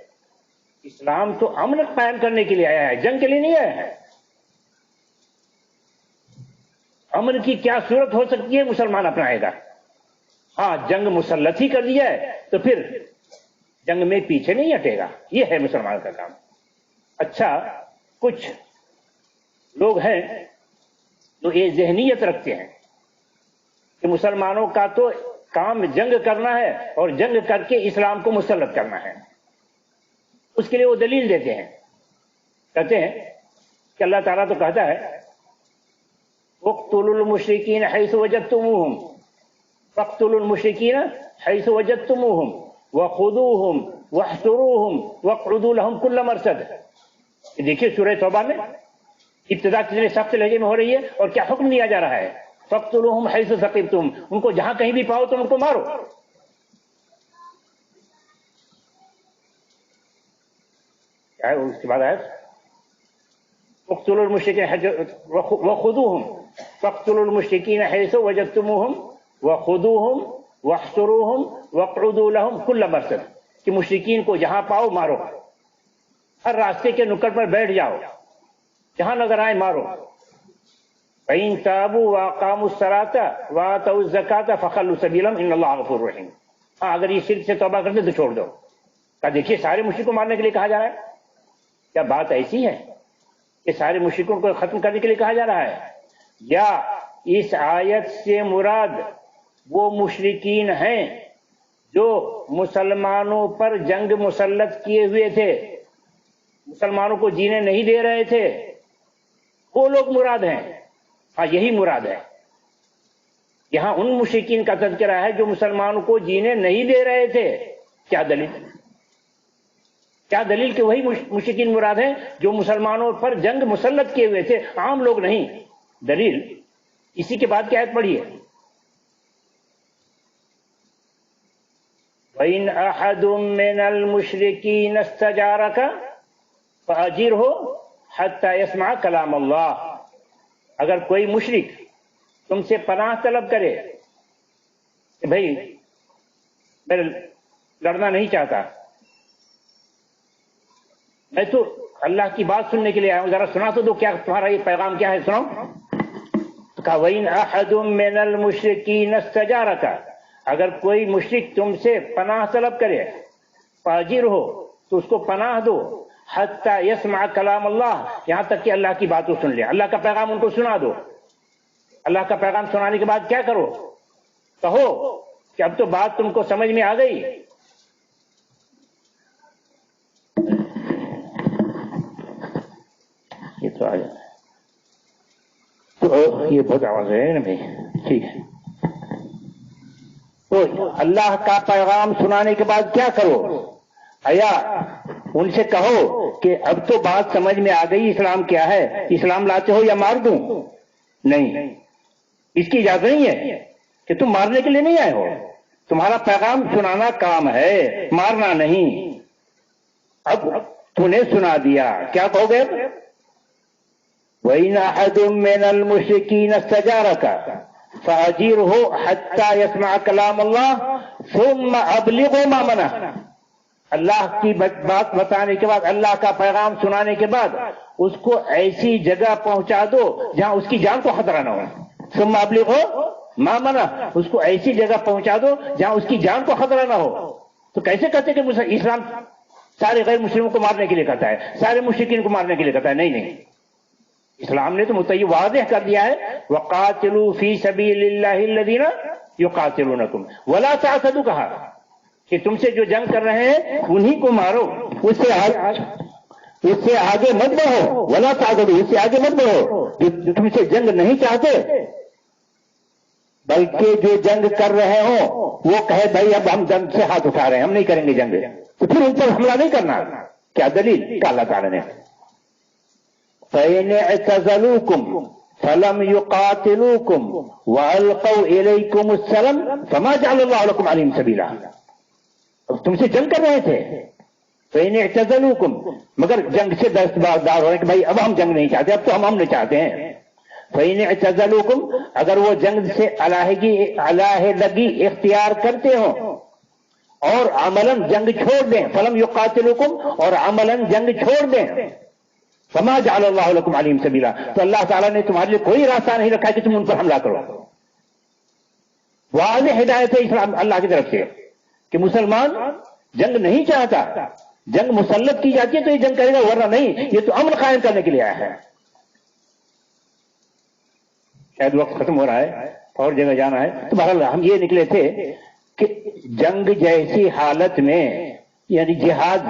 اسلام تو امن قائم کرنے کے لیے آیا ہے، جنگ کے لیے نہیں آیا ہے۔ امن کی کیا صورت ہو سکتی ہے مسلمان اپنائے گا؟ ہاں، جنگ مسلط ہی کر دیا ہے تو پھر جنگ میں پیچھے نہیں ہٹے گا، یہ ہے مسلمان کا کام۔ اچھا، کچھ لوگ ہیں جو یہ ذہنیت رکھتے ہیں کہ مسلمانوں کا تو کام جنگ کرنا ہے اور جنگ کر کے اسلام کو مسلط کرنا ہے۔ اس کے لیے وہ دلیل دیتے ہیں، کہتے ہیں کہ اللہ تعالیٰ تو کہتا ہے اقتلوا المشرکین حیث وجدتموہم، فاقتلوا المشرکین حیث وجدتموہم وخذوہم واحصروہم واقعدوا لہم کل مرصد۔ دیکھیے سورہ توبہ میں ابتدا کتنے سخت لہجے میں ہو رہی ہے اور کیا حکم دیا جا رہا ہے؟ فاقتلوہم حیث ثقفتم، ان کو جہاں کہیں بھی پاؤ تو ان کو مارو۔ کیا ہے اس کے بعد آیت؟ اقتلوا المشرکین وخذوہم، فاقتلوا المشرکین حیث وجدتموہم وخذوہم واحصروہم واقعدوا لہم کل مرصد، کہ مشرکین کو جہاں پاؤ مارو، ہر راستے کے نکڑ پر بیٹھ جاؤ، جہاں نظر آئے مارو۔ فَإِن تَابُوا وَأَقَامُوا الصَّلَاةَ وَآتَوُا الزَّكَاةَ فَخَلُّوا سَبِيلَهُمْ إِنَّ اللَّهَ غَفُورٌ رَحِيمٌ۔ ہاں، اگر یہ شرک سے توبہ کرتے تو چھوڑ دو۔ دیکھیے سارے مشرک کو مارنے کے لیے کہا جا رہا ہے۔ کیا بات ایسی ہے کہ سارے مشرکوں کو ختم کرنے کے لیے کہا جا رہا ہے؟ یا اس آیت سے مراد وہ مشرکین ہیں جو مسلمانوں پر جنگ مسلط کیے ہوئے تھے، مسلمانوں کو جینے نہیں دے رہے تھے، وہ لوگ مراد ہیں؟ ہاں، یہی مراد ہے۔ یہاں ان مشرکین کا تذکرہ ہے جو مسلمانوں کو جینے نہیں دے رہے تھے۔ کیا دلیل؟ کیا دلیل کہ وہی مشرکین مراد ہیں جو مسلمانوں پر جنگ مسلط کیے ہوئے تھے، عام لوگ نہیں؟ دلیل اسی کے بعد کی آیت پڑھیے، وَإِنْ أَحَدٌ مِّنَ الْمُشْرِكِينَ اسْتَجَارَكَ فَأَجِرْهُ حَتَّى يَسْمَعَ كَلَامَ اللَّهِ۔ اگر کوئی مشرک تم سے پناہ طلب کرے کہ بھائی میں لڑنا نہیں چاہتا، میں تو اللہ کی بات سننے کے لیے آیا ہوں، ذرا سنا تو دو، کیا تمہارا یہ پیغام کیا ہے، سناؤ۔ تو کہا وَإِنْ أَحَدٌ مِّنَ الْمُشْرِكِينَ اسْتَجَارَكَ، اگر کوئی مشرک تم سے پناہ طلب کرے، فَأَجِرْهُ، تو اس کو پناہ دو، حَتَّى يَسْمَعَ كَلَامَ اللَّهِ، یہاں تک کہ اللہ کی بات کو سن لے، اللہ کا پیغام ان کو سنا دو۔ اللہ کا پیغام سنانے کے بعد کیا کرو؟ کہو کہ اب تو بات تم کو سمجھ میں آ گئی۔ یہ تو آ جائے تو یہ بہت آواز ہے نا بھائی، ٹھیک ہے۔ تو اللہ کا پیغام سنانے کے بعد کیا کرو؟ یا ان سے کہو کہ اب تو بات سمجھ میں آ گئی، اسلام کیا ہے، اسلام لاتے ہو یا مار دوں؟ نہیں، اس کی اجازت نہیں ہے کہ تم مارنے کے لیے نہیں آئے ہو، تمہارا پیغام سنانا کام ہے، مارنا نہیں۔ اب تو نے سنا دیا، کیا کہو گے؟ وَإِنْ أَحَدٌ مِّنَ الْمُشْرِكِينَ اسْتَجَارَكَ فَأَجِرْهُ حَتَّى يَسْمَعَ كَلَامَ اللَّهِ ثُمَّ أَبْلِغْهُ مَا مَنَعَ۔ اللہ کی بات بتانے کے بعد، اللہ کا پیغام سنانے کے بعد اس کو ایسی جگہ پہنچا دو جہاں اس کی جان کو خطرہ نہ ہو۔ ثم ابلغو ما منا، اس کو ایسی جگہ پہنچا دو جہاں اس کی جان کو خطرہ نہ ہو. تو کیسے کہتے کہ اسلام سارے غیر مسلموں کو مارنے کے لیے کہتا ہے، سارے مشرکین کو مارنے کے لیے کہتا ہے؟ نہیں نہیں، اسلام نے تو متعین واضح کر دیا ہے وَقَاتِلُوا فِي سَبِيلِ اللَّهِ الَّذِينَ يُقَاتِلُونَكُمْ وَلَا تَعْتَدُوا، کہا کہ تم سے جو جنگ کر رہے ہیں انہی کو مارو، اس سے آگے مت بڑھو. وَلَا تَعْتَدُوا، اس سے آگے مت بڑھو. جو تم سے جنگ نہیں چاہتے بلکہ جو جنگ کر رہے ہوں وہ کہے بھائی اب ہم جنگ سے ہاتھ اٹھا رہے ہیں، ہم نہیں کریں گے جنگ، تو پھر ان پر حملہ نہیں کرنا. کیا دلیل؟ کہ اللہ تعالیٰ نے فَإِنِ اعْتَزَلُوكُمْ فَلَمْ يُقَاتِلُوكُمْ وَأَلْقَوْا إِلَيْكُمُ السَّلَمَ فَمَا جَعَلَ اللَّهُ لَكُمْ عَلَيْهِمْ سَبِيلًا. اب تم سے جنگ کر رہے تھے، فَإِنِ اعْتَزَلُوكُمْ، مگر جنگ سے دستبردار ہو رہے کہ بھائی اب ہم جنگ نہیں چاہتے، اب تو ہم امن چاہتے ہیں. فَإِنِ اعْتَزَلُوكُمْ، اگر وہ جنگ سے علیحدگی اختیار کرتے ہوں اور عملاً جنگ چھوڑ دیں، فَلَمْ يُقَاتِلُوكُمْ، اور عملاً جنگ چھوڑ دیں، فَمَا جَعَلَ اللَّهُ لَكُمْ عَلَيْهِمْ سَبِيلًا، تو اللہ تعالیٰ نے تمہارے لیے کوئی راستہ نہیں رکھا کہ تم ان پر حملہ کرو. واضح ہدایت ہے اسلام اللہ کی طرف سے کہ مسلمان جنگ نہیں چاہتا، جنگ مسلط کی جاتی ہے تو یہ جنگ کرے گا، ورنہ نہیں. یہ تو امن قائم کرنے کے لیے آیا ہے. شاید وقت ختم ہو رہا ہے اور جگہ جانا ہے، تو بہرحال ہم یہ نکلے تھے کہ جنگ جیسی حالت میں، یعنی جہاد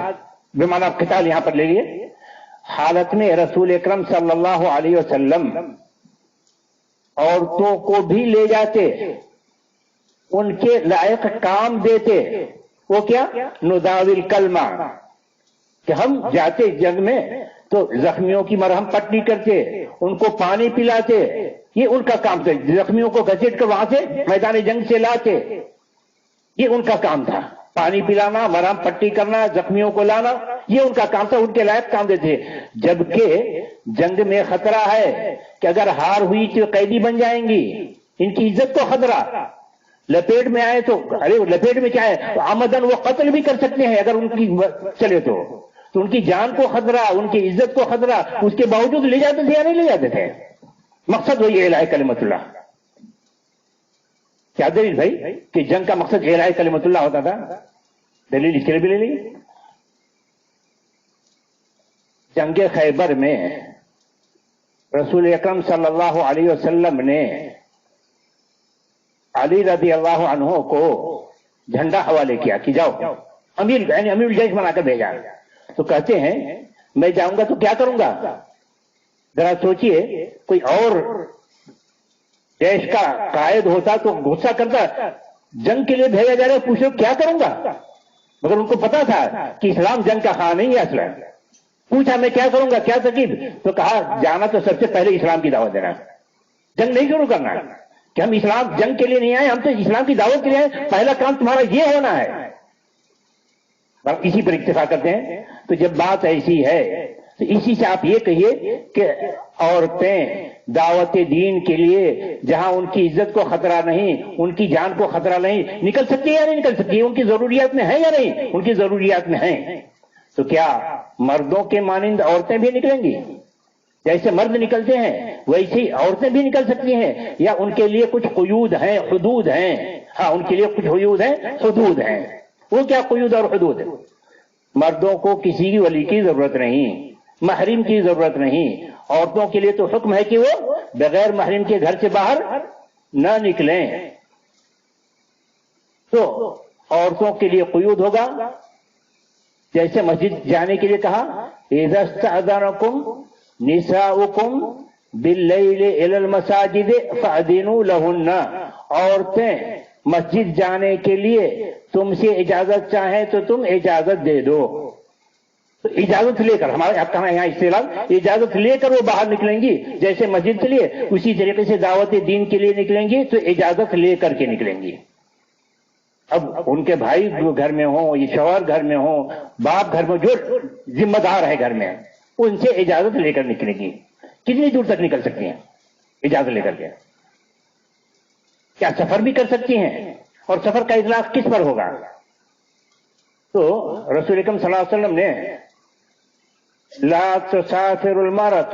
بمعنی قتال یہاں پر لے لیے، حالت میں رسول اکرم صلی اللہ علیہ وسلم عورتوں کو بھی لے جاتے، ان کے لائق کام دیتے. وہ کیا؟ نداوی الکلمہ، کہ ہم جاتے جنگ میں تو زخمیوں کی مرہم پٹی کرتے، ان کو پانی پلاتے، یہ ان کا کام تھا. زخمیوں کو گھسیٹ کر وہاں سے میدان جنگ سے لاتے، یہ ان کا کام تھا. پانی پلانا، مرہم پٹی کرنا، زخمیوں کو لانا، یہ ان کا کام تھا، ان کے لائق کام دیتے. جبکہ جنگ میں خطرہ ہے کہ اگر ہار ہوئی تو قیدی بن جائیں گی، ان کی عزت کو خطرہ. لپیٹ میں آئے تو ارے لپیٹ میں کیا ہے، آمدن وہ قتل بھی کر سکتے ہیں اگر ان کی چلے تو ان کی جان کو خطرہ، ان کی عزت کو خطرہ. اس کے باوجود لے جاتے تھے یا نہیں لے جاتے تھے؟ مقصد وہی اعلاء کلمت اللہ. کیا دلیل بھائی کہ جنگ کا مقصد اعلاء کلمت اللہ ہوتا تھا؟ دلیل اس کے لیے بھی لے لی. جنگ خیبر میں رسول اکرم صلی اللہ علیہ وسلم نے علی رضی اللہ عنہ کو جھنڈا حوالے کیا کہ جاؤ، امیر یعنی امیر الجیش بنا کر بھیجا. تو کہتے ہیں میں جاؤں گا تو کیا کروں گا؟ ذرا سوچئے، کوئی اور دیش کا قائد ہوتا تو غصہ کرتا، جنگ کے لیے بھیجا جا رہا ہے، پوچھو کیا کروں گا. مگر ان کو پتا تھا کہ اسلام جنگ کا خواہ نہیں ہے اصلا. پوچھا میں کیا کروں گا، کیا تکلیف؟ تو کہا جانا تو سب سے پہلے اسلام کی دعوت دینا، جنگ نہیں شروع کرنا. کہ ہم اسلام جنگ کے لیے نہیں آئے، ہم تو اسلام کی دعوت کے لیے آئے، پہلا کام تمہارا یہ ہونا ہے. اسی پر اکتفا کرتے ہیں. تو جب بات ایسی ہے تو اسی سے آپ یہ کہیے کہ عورتیں دعوت دین کے لیے جہاں ان کی عزت کو خطرہ نہیں، ان کی جان کو خطرہ نہیں، نکل سکتی ہے یا نہیں نکل سکتی ہے؟ ان کی ضروریات میں ہے یا نہیں؟ ان کی ضروریات میں ہیں. تو کیا مردوں کے مانند عورتیں بھی نکلیں گی؟ جیسے مرد نکلتے ہیں ویسے ہی عورتیں بھی نکل سکتی ہیں، یا ان کے لیے کچھ قیود ہیں، حدود ہیں؟ ہاں، ان کے لیے کچھ قیود ہیں، حدود ہیں. وہ کیا قیود اور حدود ہے؟ مردوں کو کسی کی ولی کی ضرورت نہیں، محرم کی ضرورت نہیں. عورتوں کے لیے تو حکم ہے کہ وہ بغیر محرم کے گھر سے باہر نہ نکلیں. تو عورتوں کے لیے قیود ہوگا، جیسے مسجد جانے کے لیے کہا اذا استأذنکم نساؤکم باللیل الی المساجد فأذنوا لہن. عورتیں مسجد جانے کے لیے تم سے اجازت چاہیں تو تم اجازت دے دو. تو اجازت لے کر، ہمارے آپ کہاں یہاں استعلام، اجازت لے کر وہ باہر نکلیں گی. جیسے مسجد کے لیے اسی طریقے سے دعوت دین کے لیے نکلیں گی تو اجازت لے کر کے نکلیں گی. اب ان کے بھائی گھر میں ہوں، یہ شوہر گھر میں ہوں، باپ گھر میں، جو ذمہ دار ہے گھر میں، ان سے اجازت لے کر نکلیں گی. کتنی دور تک نکل سکتی ہیں اجازت لے کر کے؟ کیا سفر بھی کر سکتی ہیں؟ اور سفر کا اطلاق کس پر ہوگا؟ تو رسول اکرم صلی اللہ علیہ وسلم نے لا تسافر المرأة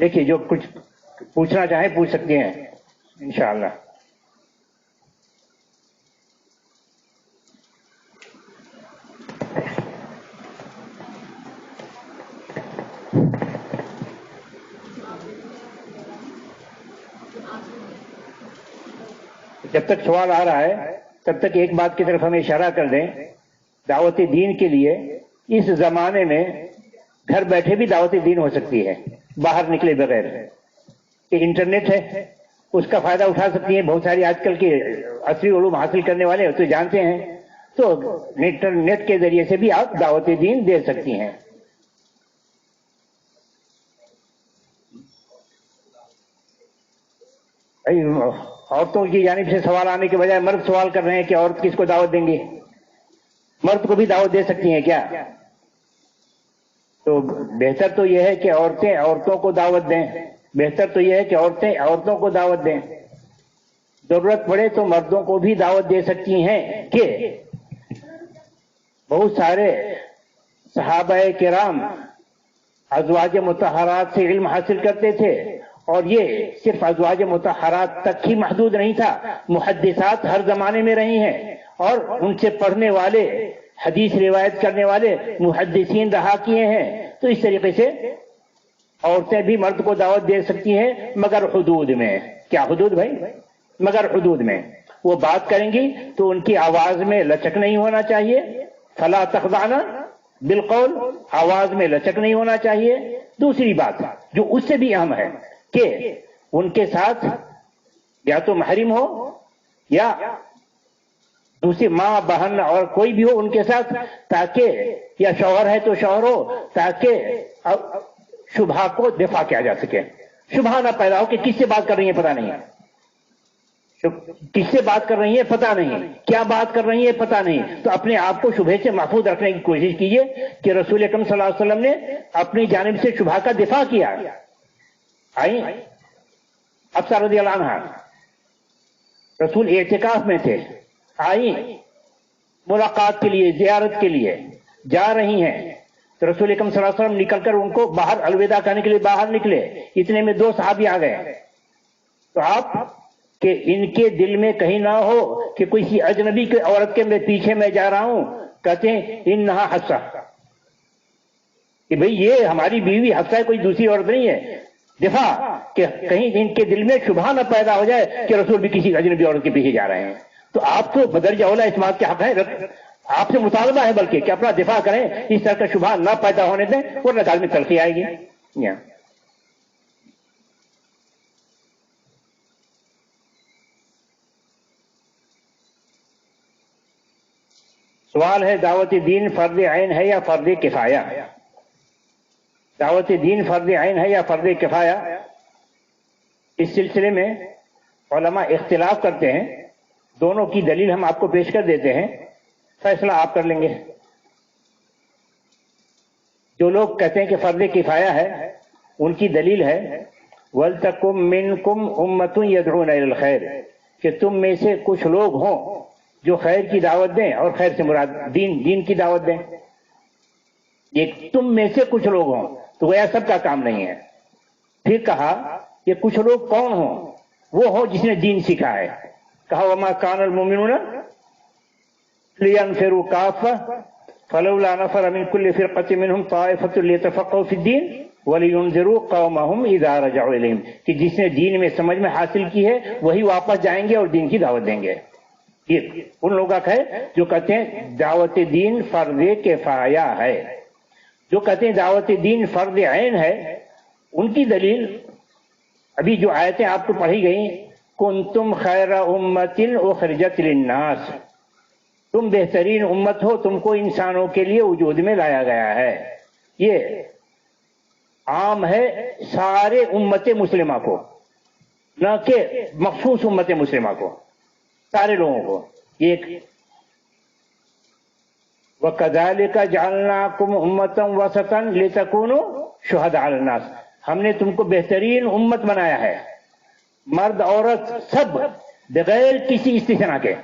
دیکھیے جو کچھ پوچھنا چاہیں پوچھ سکتے ہیں انشاءاللہ. جب تک سوال آ رہا ہے تب تک ایک بات کی طرف ہمیں اشارہ کر دیں. دعوت دین کے لیے اس زمانے میں گھر بیٹھے بھی دعوت دین ہو سکتی ہے باہر نکلے بغیر. کہ انٹرنیٹ ہے اس کا فائدہ اٹھا سکتی ہیں. بہت ساری آج کل کے عصری علوم حاصل کرنے والے تو جانتے ہیں. تو انٹرنیٹ کے ذریعے سے بھی آپ دعوت دین دے سکتی ہیں. عورتوں کی جانب سے سوال آنے کے بجائے مرد سوال کر رہے ہیں کہ عورت کس کو دعوت دیں گے؟ مرد کو بھی دعوت دے سکتی ہیں کیا؟ تو بہتر تو یہ ہے کہ عورتیں عورتوں کو دعوت دیں. بہتر تو یہ ہے کہ عورتیں عورتوں کو دعوت دیں. ضرورت پڑے تو مردوں کو بھی دعوت دے سکتی ہیں. کہ بہت سارے صحابہ کرام ازواج مطہرات سے علم حاصل کرتے تھے اور یہ صرف ازواج مطہرات تک ہی محدود نہیں تھا. محدثات ہر زمانے میں رہی ہیں اور ان سے پڑھنے والے حدیث روایت کرنے والے محدثین رہا کیے ہیں. تو اس طریقے سے عورتیں بھی مرد کو دعوت دے سکتی ہیں مگر حدود میں. کیا حدود بھائی؟ مگر حدود میں. وہ بات کریں گی تو ان کی آواز میں لچک نہیں ہونا چاہیے. فلا تخضعن بالقول، آواز میں لچک نہیں ہونا چاہیے. دوسری بات جو اس سے بھی اہم ہے کہ ان کے ساتھ یا تو محرم ہو یا دوسری ماں بہن اور کوئی بھی ہو ان کے ساتھ، تاکہ یا شوہر ہے تو شوہر ہو تاکہ شبہ کو دفاع کیا جا سکے. شبہ نہ پیدا ہو کہ کس سے بات کر رہی ہیں پتہ نہیں، کس سے بات کر رہی ہیں پتہ نہیں، کیا بات کر رہی ہیں پتہ نہیں. تو اپنے آپ کو شبہ سے محفوظ رکھنے کی کوشش کیجئے کہ رسول اکرم صلی اللہ علیہ وسلم نے اپنی جانب سے شبہ کا دفاع کیا. آئیں حفصہ رضی اللہ عنہ رسول اعتکاف میں تھے، آئیں ملاقات کے لیے زیارت کے لیے جا رہی ہیں تو رسول اکرم صلی اللہ علیہ وسلم نکل کر ان کو باہر الوداع کرنے کے لیے باہر نکلے. اتنے میں دو صحابی آ گئے. تو آپ کہ ان کے دل میں کہیں نہ ہو کہ کسی اجنبی کی عورت کے میں پیچھے میں جا رہا ہوں. کہتے ہیں انہا حفصہ، کہ بھئی یہ ہماری بیوی حفصہ ہے، کوئی دوسری عورت نہیں ہے. دفاع کہ کہیں ان کے دل میں شبہ نہ پیدا ہو جائے کہ رسول بھی کسی اجنبی عورت کے پیچھے جا رہے ہیں. تو آپ کو بدرجہ اولا اس بات کے حق ہے، آپ سے مطالبہ ہے بلکہ کہ اپنا دفاع کریں، اس طرح کا شبہ نہ پیدا ہونے دیں ورنہ بعد میں تلخی آئے گی. سوال ہے دعوت دین فرض عین ہے یا فرض کفایہ؟ دعوت دین فرض عین ہے یا فرض کفایہ؟ اس سلسلے میں علماء اختلاف کرتے ہیں. دونوں کی دلیل ہم آپ کو پیش کر دیتے ہیں، فیصلہ آپ کر لیں گے. جو لوگ کہتے ہیں کہ فرض کفایہ ہے ان کی دلیل ہے وَلْتَكُمْ مِنْكُمْ أُمَّةٌ يَدْعُونَ إِلَى الْخَيْرِ، کہ تم میں سے کچھ لوگ ہوں جو خیر کی دعوت دیں، اور خیر سے مراد دین کی دعوت دیں. یہ تم میں سے کچھ لوگ ہوں تو وہ سب کا کام نہیں ہے. پھر کہا یہ کچھ لوگ کون ہوں؟ وہ ہو جس نے دین سیکھا ہے. کہا وَمَا كَانَ الْمُؤْمِنُونَ لِيَنْفِرُوا كَافَّةً فَلَوْلَا نَفَرَ مِنْ كُلِّ فِرْقَةٍ مِّنْهُمْ طَائِفَةٌ لِيَتَفَقَّهُوا فِي الدِّينِ وَلِيُنذِرُوا قَوْمَهُمْ إِذَا رَجَعُوا إِلَيْهِمْ، کہ جس نے دین میں سمجھ میں حاصل کی ہے وہی واپس جائیں گے اور دین کی دعوت دیں گے. یہ ان لوگوں کا ہے جو کہتے ہیں دعوت دین فرض کفایہ ہے. جو کہتے ہیں دعوت دین فرض عین ہے ان کی دلیل ابھی جو آیتیں آپ کو پڑھی گئیں، کنتم خیر امت اخرجت للناس، تم بہترین امت ہو، تم کو انسانوں کے لیے وجود میں لایا گیا ہے. یہ عام ہے سارے امت مسلمہ کو، نہ کہ مخصوص امت مسلمہ کو، سارے لوگوں کو. ایک وَكَذَلِكَ جَعَلْنَاكُمْ أُمَّةً وَسَطًا لِتَكُونُوا شُهَدَاءَ عَلَى النَّاسِ، ہم نے تم کو بہترین امت بنایا ہے، مرد عورت سب بغیر کسی استثناء کے.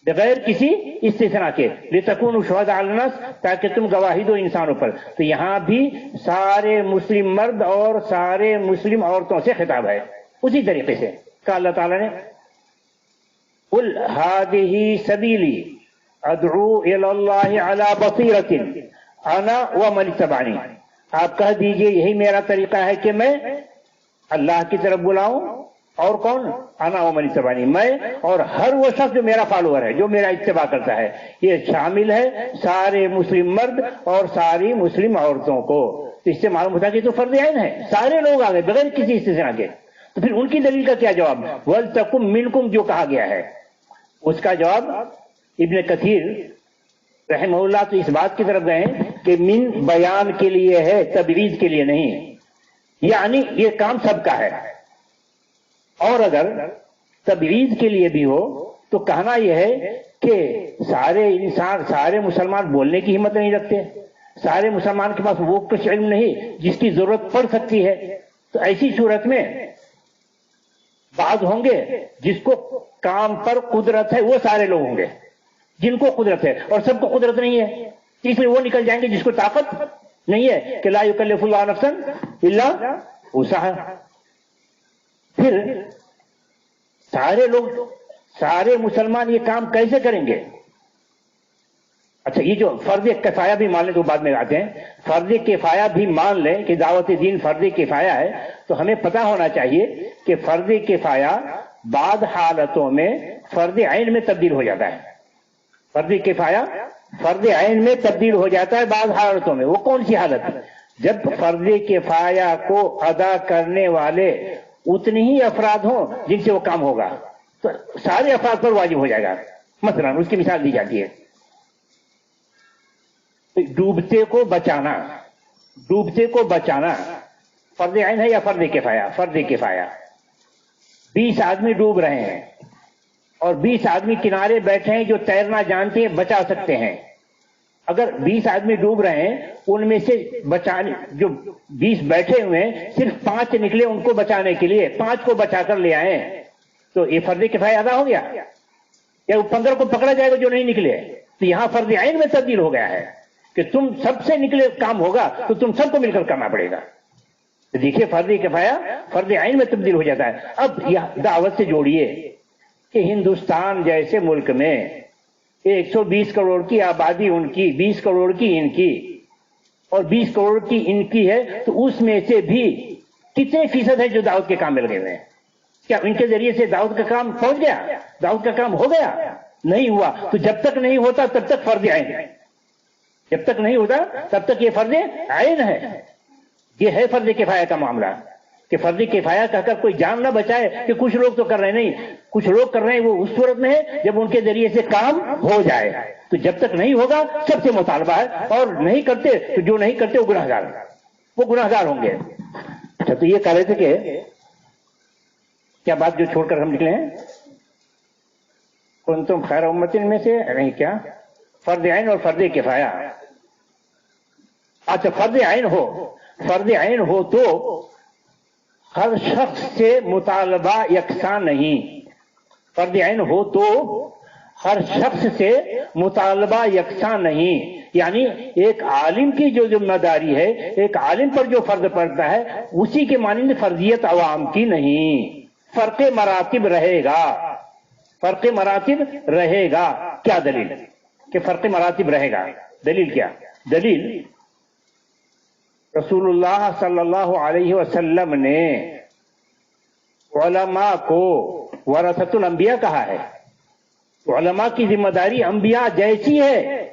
بغیر کسی استثناء کے، لتکونوا شہداء علی الناس، تاکہ تم گواہی دو انسانوں پر. تو یہاں بھی سارے مسلم مرد اور سارے مسلم عورتوں سے خطاب ہے. اسی طریقے سے کہا اللہ تعالیٰ نے قل هذه سبیلی ادعو الی اللہ علی بصیرۃ انا ومن اتبعنی. آپ کہہ دیجئے یہی میرا طریقہ ہے کہ میں اللہ کی طرف بلاؤں، اور کون؟ انا ومن اتبعنی، میں اور ہر وہ شخص جو میرا فالوور ہے، جو میرا اتباع کرتا ہے. یہ شامل ہے سارے مسلم مرد اور ساری مسلم عورتوں کو. تو اس سے معلوم ہوتا ہے کہ تو فرض عین ہے، سارے لوگ آ گئے بغیر کسی استثناء کے. تو پھر ان کی دلیل کا کیا جواب؟ وَلْتَكُمْ مِنْكُمْ جو کہا گیا ہے، اس کا جواب ابن کثیر رحمہ اللہ تو اس بات کی طرف گئے کہ من بیان کے لیے ہے، تبعیض کے لیے نہیں. یعنی یہ کام سب کا ہے، اور اگر تبعیض کے لیے بھی ہو تو کہنا یہ ہے کہ سارے انسان، سارے مسلمان بولنے کی ہمت نہیں رکھتے، سارے مسلمان کے پاس وہ کچھ علم نہیں جس کی ضرورت پڑ سکتی ہے. تو ایسی صورت میں بعض ہوں گے جس کو کام پر قدرت ہے، وہ سارے لوگ ہوں گے جن کو قدرت ہے، اور سب کو قدرت نہیں ہے، اس لیے وہ نکل جائیں گے جس کو طاقت نہیں ہے کہ لا یکلف اللہ نفسا الا وسعها. پھر سارے لوگ، سارے مسلمان یہ کام کیسے کریں گے؟ اچھا، یہ جو فرض کفایہ بھی مان لیں تو بعد میں آتے ہیں. فرض کفایہ بھی مان لیں کہ دعوت دین فرض کفایہ ہے، تو ہمیں پتہ ہونا چاہیے کہ فرض کفایہ بعض حالتوں میں فرض عین میں تبدیل ہو جاتا ہے. فرض کفایہ فرض عین میں تبدیل ہو جاتا ہے بعض حالتوں میں. وہ کون سی حالت؟ جب فرض کفایہ کو ادا کرنے والے اتنے ہی افراد ہوں جن سے وہ کام ہوگا، تو سارے افراد پر واجب ہو جائے گا. مثلا اس کی مثال دی جاتی ہے، ڈوبتے کو بچانا. ڈوبتے کو بچانا فرض عین ہے یا فرض کفایہ؟ فرض کفایہ. 20 آدمی ڈوب رہے ہیں اور 20 آدمی کنارے بیٹھے ہیں جو تیرنا جانتے ہیں، بچا سکتے ہیں. اگر 20 آدمی ڈوب رہے ہیں، ان میں سے بچانے جو 20 بیٹھے ہوئے ہیں صرف 5 نکلے ان کو بچانے کے لیے، 5 کو بچا کر لے آئے، تو یہ فرض کفایہ ادا ہو گیا؟ یا وہ 15 کو پکڑا جائے گا جو نہیں نکلے؟ تو یہاں فرض عین میں تبدیل ہو گیا ہے کہ تم سب سے نکلے کام ہوگا تو تم سب کو مل کر کرنا پڑے گا. دیکھیے فرض کفایہ فرض عین میں تبدیل ہو جاتا ہے. اب یہ دعوت سے جوڑیے کہ ہندوستان جیسے ملک میں 120 کروڑ کی آبادی ان کی، 20 کروڑ کی ان کی، اور 20 کروڑ کی ان کی ہے، تو اس میں سے بھی کتنے فیصد ہے جو دعوت کے کام میں لگے ہوئے ہیں؟ کیا ان کے ذریعے سے دعوت کا کام پہنچ گیا؟ دعوت کا کام ہو گیا؟ نہیں ہوا. تو جب تک نہیں ہوتا تب تک فرض عین ہے، جب تک نہیں ہوتا تب تک یہ فرض عین ہے. یہ ہے فرض کفایہ کا معاملہ کہ فرض کفایہ کہہ کر کوئی جان نہ بچائے کہ کچھ لوگ تو کر رہے نہیں. کچھ لوگ کر رہے ہیں، وہ اس صورت میں ہے جب ان کے ذریعے سے کام ہو جائے. تو جب تک نہیں ہوگا سب سے مطالبہ ہے، اور نہیں کرتے تو جو نہیں کرتے وہ گناہ گار، وہ گناہ گار ہوں گے. اچھا، تو یہ کہہ رہے تھے کہ کیا بات جو چھوڑ کر ہم نکلے ہیں؟ کنتم خیر امتن میں سے نہیں کیا؟ فرض عین اور فرض کفایہ. اچھا، فرض عین ہو، فرض عین ہو تو ہر شخص سے مطالبہ یکساں نہیں. فرض عین ہو تو ہر شخص سے مطالبہ یکساں نہیں. یعنی ایک عالم کی جو ذمہ داری ہے، ایک عالم پر جو فرض پڑتا ہے، اسی کے مانند فرضیت عوام کی نہیں. فرق مراتب رہے گا، فرق مراتب رہے گا. کیا دلیل کہ فرق مراتب رہے گا؟ دلیل کیا؟ دلیل رسول اللہ صلی اللہ علیہ وسلم نے علماء کو ورثۃ الانبیاء کہا ہے. علماء کی ذمہ داری انبیاء جیسی ہے.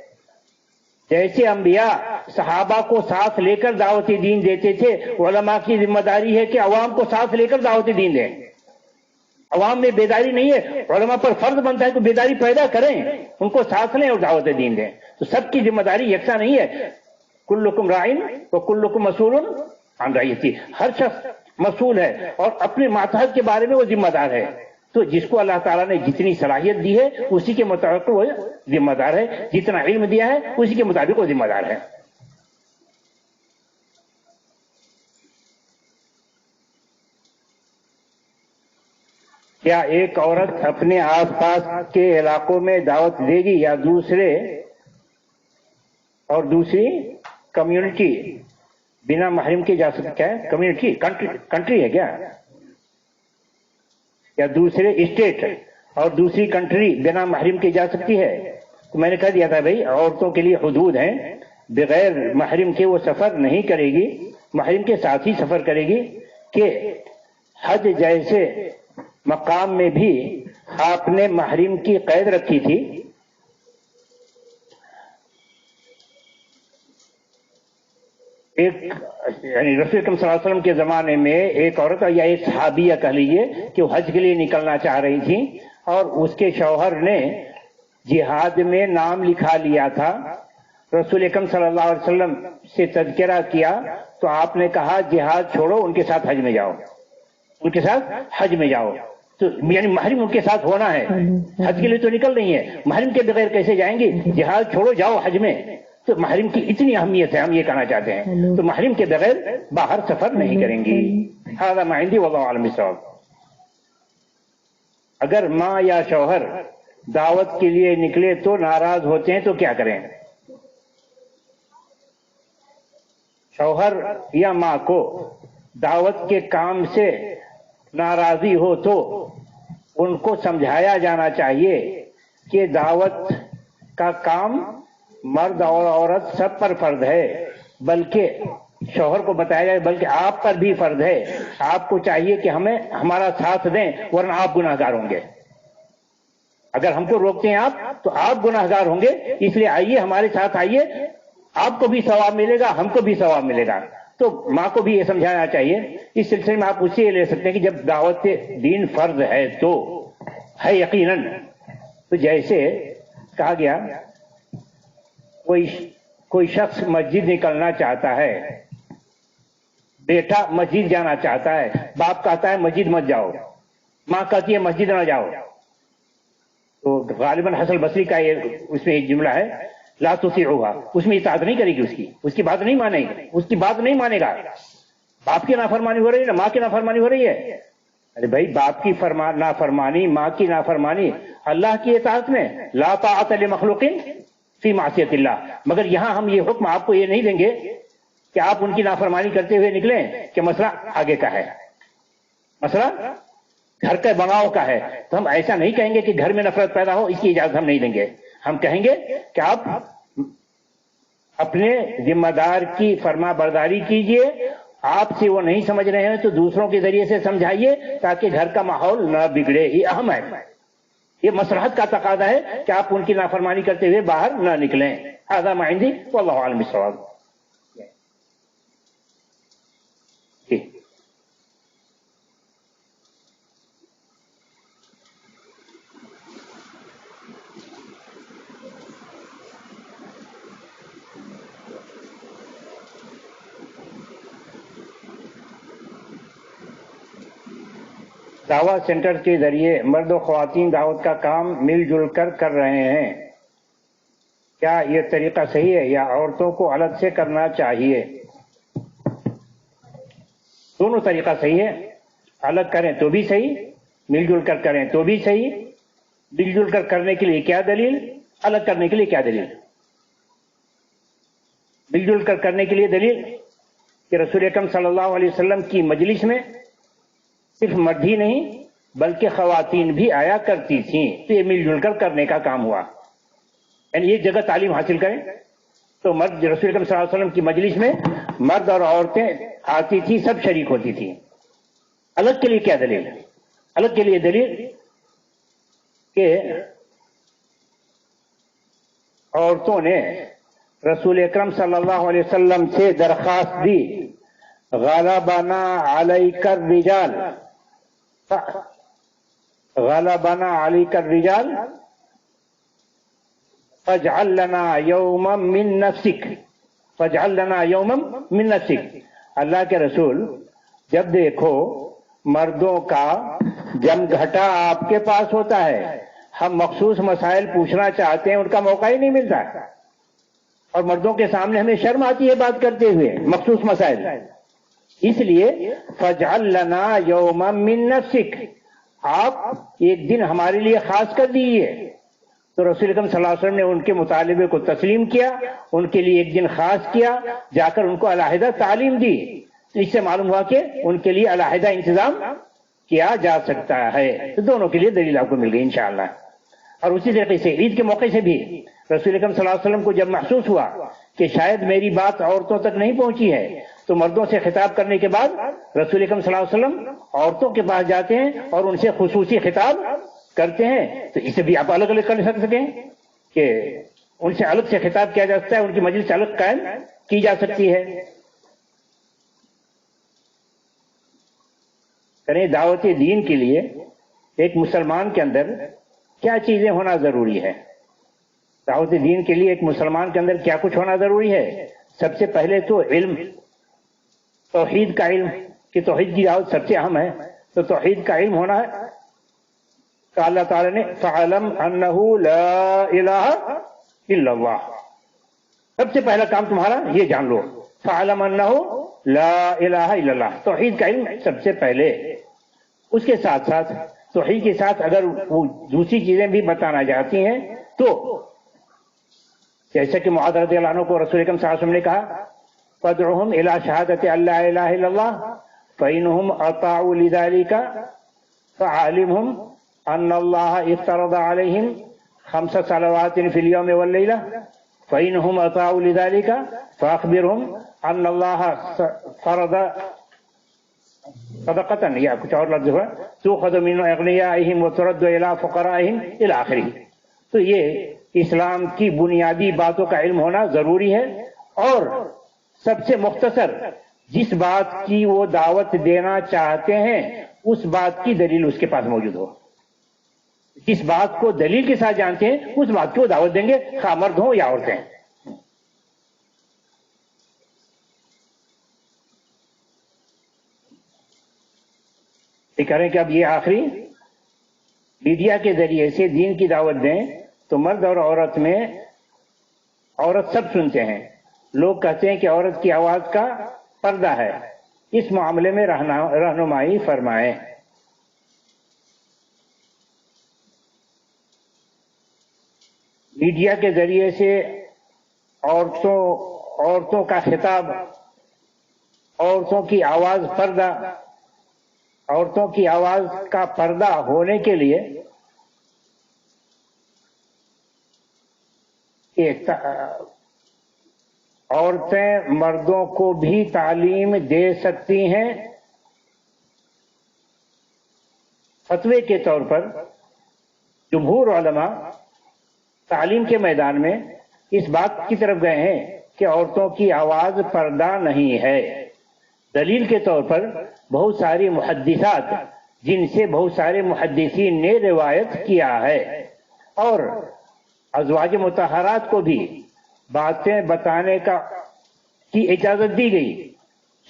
جیسے انبیاء صحابہ کو ساتھ لے کر دعوت دین دیتے تھے، علماء کی ذمہ داری ہے کہ عوام کو ساتھ لے کر دعوت دین دیں. عوام میں بیداری نہیں ہے، علماء پر فرض بنتا ہے کہ بیداری پیدا کریں، ان کو ساتھ لیں اور دعوت دین دیں. تو سب کی ذمہ داری یکساں نہیں ہے. کلکم راعٍ وکلکم مسئول عن رعیتہ. ہر شخص مسئول ہے اور اپنے ماتحت کے بارے میں وہ ذمہ دار ہے. تو جس کو اللہ تعالیٰ نے جتنی صلاحیت دی ہے اسی کے مطابق وہ ذمہ دار ہے، جتنا علم دیا ہے اسی کے مطابق وہ ذمہ دار ہے. کیا ایک عورت اپنے آس پاس کے علاقوں میں دعوت دے گی یا دوسری کمیونٹی بنا محرم کے جا سکتی ہے؟ کمیونٹی کنٹری ہے کیا؟ یا دوسرے اسٹیٹ اور دوسری کنٹری بنا محرم کے جا سکتی ہے؟ تو میں نے کہہ دیا تھا بھائی عورتوں کے لیے حدود ہیں، بغیر محرم کے وہ سفر نہیں کرے گی، محرم کے ساتھ ہی سفر کرے گی. کہ حج جیسے مقام میں بھی آپ نے محرم کی قید رکھی تھی. یعنی رسول اکرم صلی اللہ علیہ وسلم کے زمانے میں ایک عورت یا ایک صحابیہ کہہ لیجیے کہ وہ حج کے لیے نکلنا چاہ رہی تھی اور اس کے شوہر نے جہاد میں نام لکھا لیا تھا. رسول اکرم صلی اللہ علیہ وسلم سے تذکرہ کیا تو آپ نے کہا جہاد چھوڑو، ان کے ساتھ حج میں جاؤ، ان کے ساتھ حج میں جاؤ. تو یعنی محرم ان کے ساتھ ہونا ہے. حج کے لیے تو نکل رہی ہے، محرم کے بغیر کیسے جائیں گی؟ جہاد چھوڑو جاؤ حج میں. تو محرم کی اتنی اہمیت ہے، ہم یہ کہنا چاہتے ہیں. تو محرم کے بغیر باہر سفر نہیں کریں گی. ھذا ما عندی واللہ اعلم بالصواب. اگر ماں یا شوہر دعوت کے لیے نکلے تو ناراض ہوتے ہیں تو کیا کریں؟ شوہر یا ماں کو دعوت کے کام سے ناراضی ہو تو ان کو سمجھایا جانا چاہیے کہ دعوت کا کام مرد اور عورت سب پر فرض ہے، بلکہ شوہر کو بتایا جائے بلکہ آپ پر بھی فرض ہے. آپ کو چاہیے کہ ہمیں ہمارا ساتھ دیں ورنہ آپ گناہ گار ہوں گے. اگر ہم کو روکتے ہیں آپ تو آپ گناہ گار ہوں گے، اس لیے آئیے ہمارے ساتھ آئیے، آپ کو بھی ثواب ملے گا، ہم کو بھی ثواب ملے گا. تو ماں کو بھی یہ سمجھانا چاہیے. اس سلسلے میں آپ اس سے یہ لے سکتے ہیں کہ جب دعوت دین فرض ہے تو ہے یقیناً. تو جیسے کہا گیا کوئی شخص مسجد نکلنا چاہتا ہے، بیٹا مسجد جانا چاہتا ہے، باپ کہتا ہے مسجد مت جاؤ، ماں کہتی ہے مسجد نہ جاؤ. تو غالباً حسن بصری کا اس میں ایک جملہ ہے لا تطیعوها، اس میں اطاعت نہیں کرے گی، اس کی بات نہیں مانے گی، اس کی بات نہیں مانے گا. باپ کی نافرمانی ہو رہی ہے نا، ماں کی نافرمانی ہو رہی ہے. ارے بھائی باپ کی نافرمانی، ماں کی نافرمانی اللہ کی اطاعت میں. لا طاعت لمخلوق فی معصیت اللہ. مگر یہاں ہم یہ حکم آپ کو یہ نہیں دیں گے کہ آپ ان کی نافرمانی کرتے ہوئے نکلیں کہ مسئلہ آگے کا ہے، مسئلہ گھر کا بناؤ کا ہے. تو ہم ایسا نہیں کہیں گے کہ گھر میں نفرت پیدا ہو، اس کی اجازت ہم نہیں دیں گے. ہم کہیں گے کہ آپ اپنے ذمہ دار کی فرما برداری کیجئے، آپ سے وہ نہیں سمجھ رہے ہیں تو دوسروں کے ذریعے سے سمجھائیے تاکہ گھر کا ماحول نہ بگڑے. یہ اہم ہے، یہ مصلحت کا تقاضا ہے کہ آپ ان کی نافرمانی کرتے ہوئے باہر نہ نکلیں. ھذا ما عندی واللہ اعلم بالصواب. دعوت سینٹر کے ذریعے مرد و خواتین دعوت کا کام مل جل کر کر رہے ہیں، کیا یہ طریقہ صحیح ہے یا عورتوں کو الگ سے کرنا چاہیے؟ دونوں طریقہ صحیح ہے. الگ کریں تو بھی صحیح، مل جل کر کریں تو بھی صحیح. مل جل کر کرنے کے لیے کیا دلیل، الگ کرنے کے لیے کیا دلیل؟ مل جل کر کرنے کے لیے دلیل کہ رسول اکرم صلی اللہ علیہ وسلم کی مجلس میں صرف مرد ہی نہیں بلکہ خواتین بھی آیا کرتی تھیں، تو یہ مل جل کر کرنے کا کام ہوا. یعنی یہ جگہ تعلیم حاصل کریں تو مرد رسول اکرم صلی اللہ علیہ وسلم کی مجلس میں مرد اور عورتیں آتی تھی، سب شریک ہوتی تھی. الگ کے لیے کیا دلیل؟ الگ کے لیے دلیل کہ عورتوں نے رسول اکرم صلی اللہ علیہ وسلم سے درخواست دی غلبنا علیک الرجال، غلبنا علیک الرجال فاجعل لنا یوما من نفسک، فاجعل لنا یوما من نفسک. اللہ کے رسول جب دیکھو مردوں کا جم گھٹا آپ کے پاس ہوتا ہے، ہم مخصوص مسائل پوچھنا چاہتے ہیں ان کا موقع ہی نہیں ملتا، اور مردوں کے سامنے ہمیں شرم آتی ہے بات کرتے ہوئے مخصوص مسائل. اس لیے فاجعل لنا یوما من نفسک، آپ ایک دن ہمارے لیے خاص کر دیجیے. تو رسول اکرم صلی اللہ علیہ وسلم نے ان کے مطالبے کو تسلیم کیا، ان کے لیے ایک دن خاص کیا، جا کر ان کو علیحدہ تعلیم دی. اس سے معلوم ہوا کہ ان کے لیے علیحدہ انتظام کیا جا سکتا ہے. تو دونوں کے لیے دلیل آپ کو مل گئی انشاءاللہ. اور اسی طریقے سے عید کے موقع سے بھی رسول اکرم صلی اللہ علیہ وسلم کو جب محسوس ہوا کہ شاید میری بات عورتوں تک نہیں پہنچی ہے، تو مردوں سے خطاب کرنے کے بعد رسول اکرم صلی اللہ علیہ وسلم عورتوں کے پاس جاتے ہیں اور ان سے خصوصی خطاب کرتے ہیں. تو اسے بھی آپ الگ الگ کر سکیں کہ ان سے الگ سے خطاب کیا جا سکتا ہے، ان کی مجلس الگ قائم کی جا سکتی ہے. کریں دعوت دین کے لیے ایک مسلمان کے اندر کیا چیزیں ہونا ضروری ہے؟ دعوت دین کے لیے ایک مسلمان کے اندر کیا کچھ ہونا ضروری ہے؟ سب سے پہلے تو علم، توحید کا علم، کہ توحید کی دعوت سب سے اہم ہے. تو توحید کا علم ہونا ہے کہ اللہ تعالیٰ نے فَعَلَمْ أَنَّهُ لَا إِلَهَ إِلَّا اللَّهُ، سب سے پہلا کام تمہارا یہ جان لو، فَعَلَمْ أَنَّهُ لَا إِلَهَ إِلَّا اللَّهُ. توحید کا علم سب سے پہلے. اس کے ساتھ ساتھ توحید کے ساتھ اگر وہ دوسری چیزیں بھی بتانا چاہتی ہیں تو جیسا کہ معاذ رضی اللہ عنہ کو رسول اکرم صلی اللہ علیہ وسلم نے کہا فَادْعُهُمْ إِلَىٰ شَهَادَةِ أَن لَا إِلَٰهَ إِلَّا اللَّهُ فَإِنْهُمْ أَطَاعُوا لِذَٰلِكَ فَعَلِمْهُمْ أَنَّ اللَّهَ افْتَرَضَ عَلَيْهِمْ 5 صلوات في اليوم والليلة فَإِنْهُمْ أَطَاعُوا لِذَٰلِكَ فَأَخْبِرْهُمْ أَنَّ اللَّهَ فرض صدقة، یا کچھ اور لفظ ہے، تُؤْخَذُ مِنْ أَغْنِيَائِهِمْ وَتُرَدُّ إِلَىٰ فُقَرَائِهِمْ إِلَىٰ آخِرِهِ. تو یہ اسلام کی بنیادی باتوں کا علم ہونا ضروری ہے. اور سب سے مختصر جس بات کی وہ دعوت دینا چاہتے ہیں اس بات کی دلیل اس کے پاس موجود ہو. جس بات کو دلیل کے ساتھ جانتے ہیں اس بات کی وہ دعوت دیں گے، خواہ مرد ہوں یا عورتیں. یہ کریں کہ اب یہ آخری میڈیا کے ذریعے سے دین کی دعوت دیں تو مرد اور عورت میں عورت سب سنتے ہیں. لوگ کہتے ہیں کہ عورت کی آواز کا پردہ ہے. اس معاملے میں رہنمائی فرمائیں. میڈیا کے ذریعے سے عورتوں کا خطاب، عورتوں کی آواز پردہ، عورتوں کی آواز کا پردہ ہونے کے لیے عورتیں مردوں کو بھی تعلیم دے سکتی ہیں. فتوے کے طور پر جمہور علماء تعلیم کے میدان میں اس بات کی طرف گئے ہیں کہ عورتوں کی آواز پردہ نہیں ہے. دلیل کے طور پر بہت ساری محدثات جن سے بہت سارے محدثین نے روایت کیا ہے، اور ازواج مطہرات کو بھی باتیں بتانے کی اجازت دی گئی،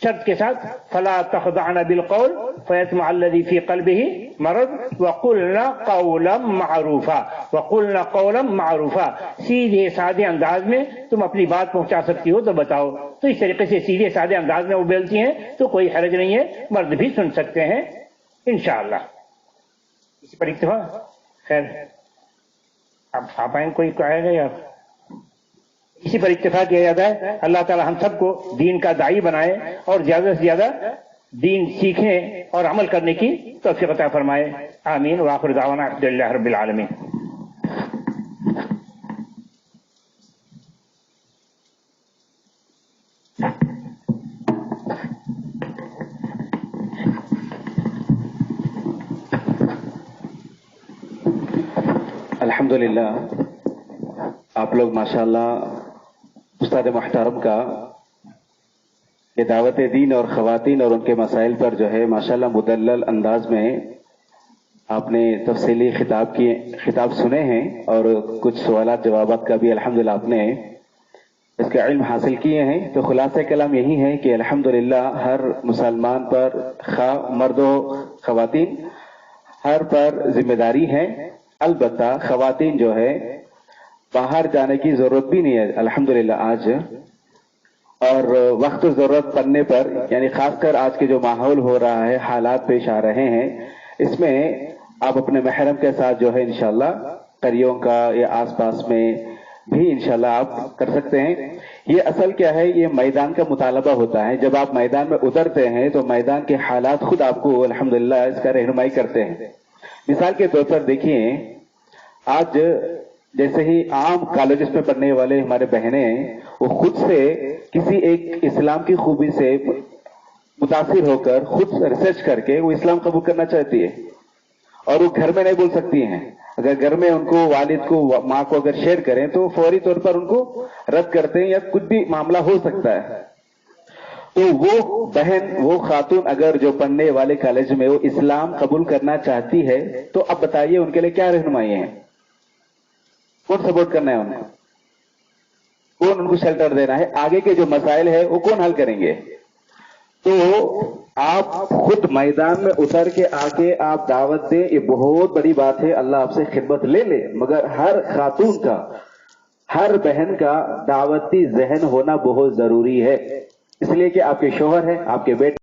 شرط کے ساتھ فلا تخضعن بالقول فيطمع الذي في قلبه مرض وقلنا قولا معروفا، وقلنا قولا معروفا. سیدھے سادے انداز میں تم اپنی بات پہنچا سکتی ہو تو بتاؤ. تو اس طریقے سے سیدھے سادے انداز میں وہ بولتی ہیں تو کوئی حرج نہیں ہے، مرد بھی سن سکتے ہیں انشاءاللہ. اسی پر اکتفا. خیر اب آپ آئیں کوئی کہے گا یا اسی پر اکتفا کیا جاتا ہے. اللہ تعالی ہم سب کو دین کا داعی بنائے اور زیادہ سے زیادہ دین سیکھنے اور عمل کرنے کی توفیق عطا فرمائے. آمین. وآخر دعوانا الحمدللہ رب العالمین. الحمدللہ آپ لوگ ماشاءاللہ استاد محترم کا یہ دعوت دین اور خواتین اور ان کے مسائل پر جو ہے ماشاءاللہ مدلل انداز میں آپ نے تفصیلی خطاب سنے ہیں، اور کچھ سوالات جوابات کا بھی الحمدللہ آپ نے اس کا علم حاصل کیے ہیں. تو خلاصہ کلام یہی ہے کہ الحمدللہ ہر مسلمان پر خواہ مرد و خواتین ہر پر ذمہ داری ہے. البتہ خواتین جو ہے باہر جانے کی ضرورت بھی نہیں ہے الحمدللہ آج، اور وقت ضرورت پڑنے پر یعنی خاص کر آج کے جو ماحول ہو رہا ہے، حالات پیش آ رہے ہیں، اس میں آپ اپنے محرم کے ساتھ جو ہے انشاءاللہ قریوں کا یا آس پاس میں بھی انشاءاللہ آپ کر سکتے ہیں. یہ اصل کیا ہے، یہ میدان کا مطالبہ ہوتا ہے. جب آپ میدان میں اترتے ہیں تو میدان کے حالات خود آپ کو الحمدللہ اس کا رہنمائی کرتے ہیں. مثال کے طور پر دیکھیے، آج جیسے ہی عام کالجز میں پڑھنے والے ہمارے بہنیں وہ خود سے کسی ایک اسلام کی خوبی سے متاثر ہو کر خود ریسرچ کر کے وہ اسلام قبول کرنا چاہتی ہے، اور وہ گھر میں نہیں بول سکتی ہیں. اگر گھر میں ان کو والد کو ماں کو اگر شیئر کریں تو فوری طور پر ان کو رد کرتے ہیں یا کچھ بھی معاملہ ہو سکتا ہے. تو وہ بہن، وہ خاتون اگر جو پڑھنے والے کالج میں وہ اسلام قبول کرنا چاہتی ہے تو اب بتائیے ان کے لیے کیا رہنمائی ہے؟ کون سپورٹ کرنا ہے ان کو؟ کون ان کو شیلٹر دینا ہے؟ آگے کے جو مسائل ہے وہ کون حل کریں گے؟ تو آپ خود میدان میں اتر کے آ کے آپ دعوت دیں، یہ بہت بڑی بات ہے. اللہ آپ سے خدمت لے لے، مگر ہر خاتون کا، ہر بہن کا دعوتی ذہن ہونا بہت ضروری ہے. اس لیے کہ آپ کے شوہر ہیں، آپ کے بیٹے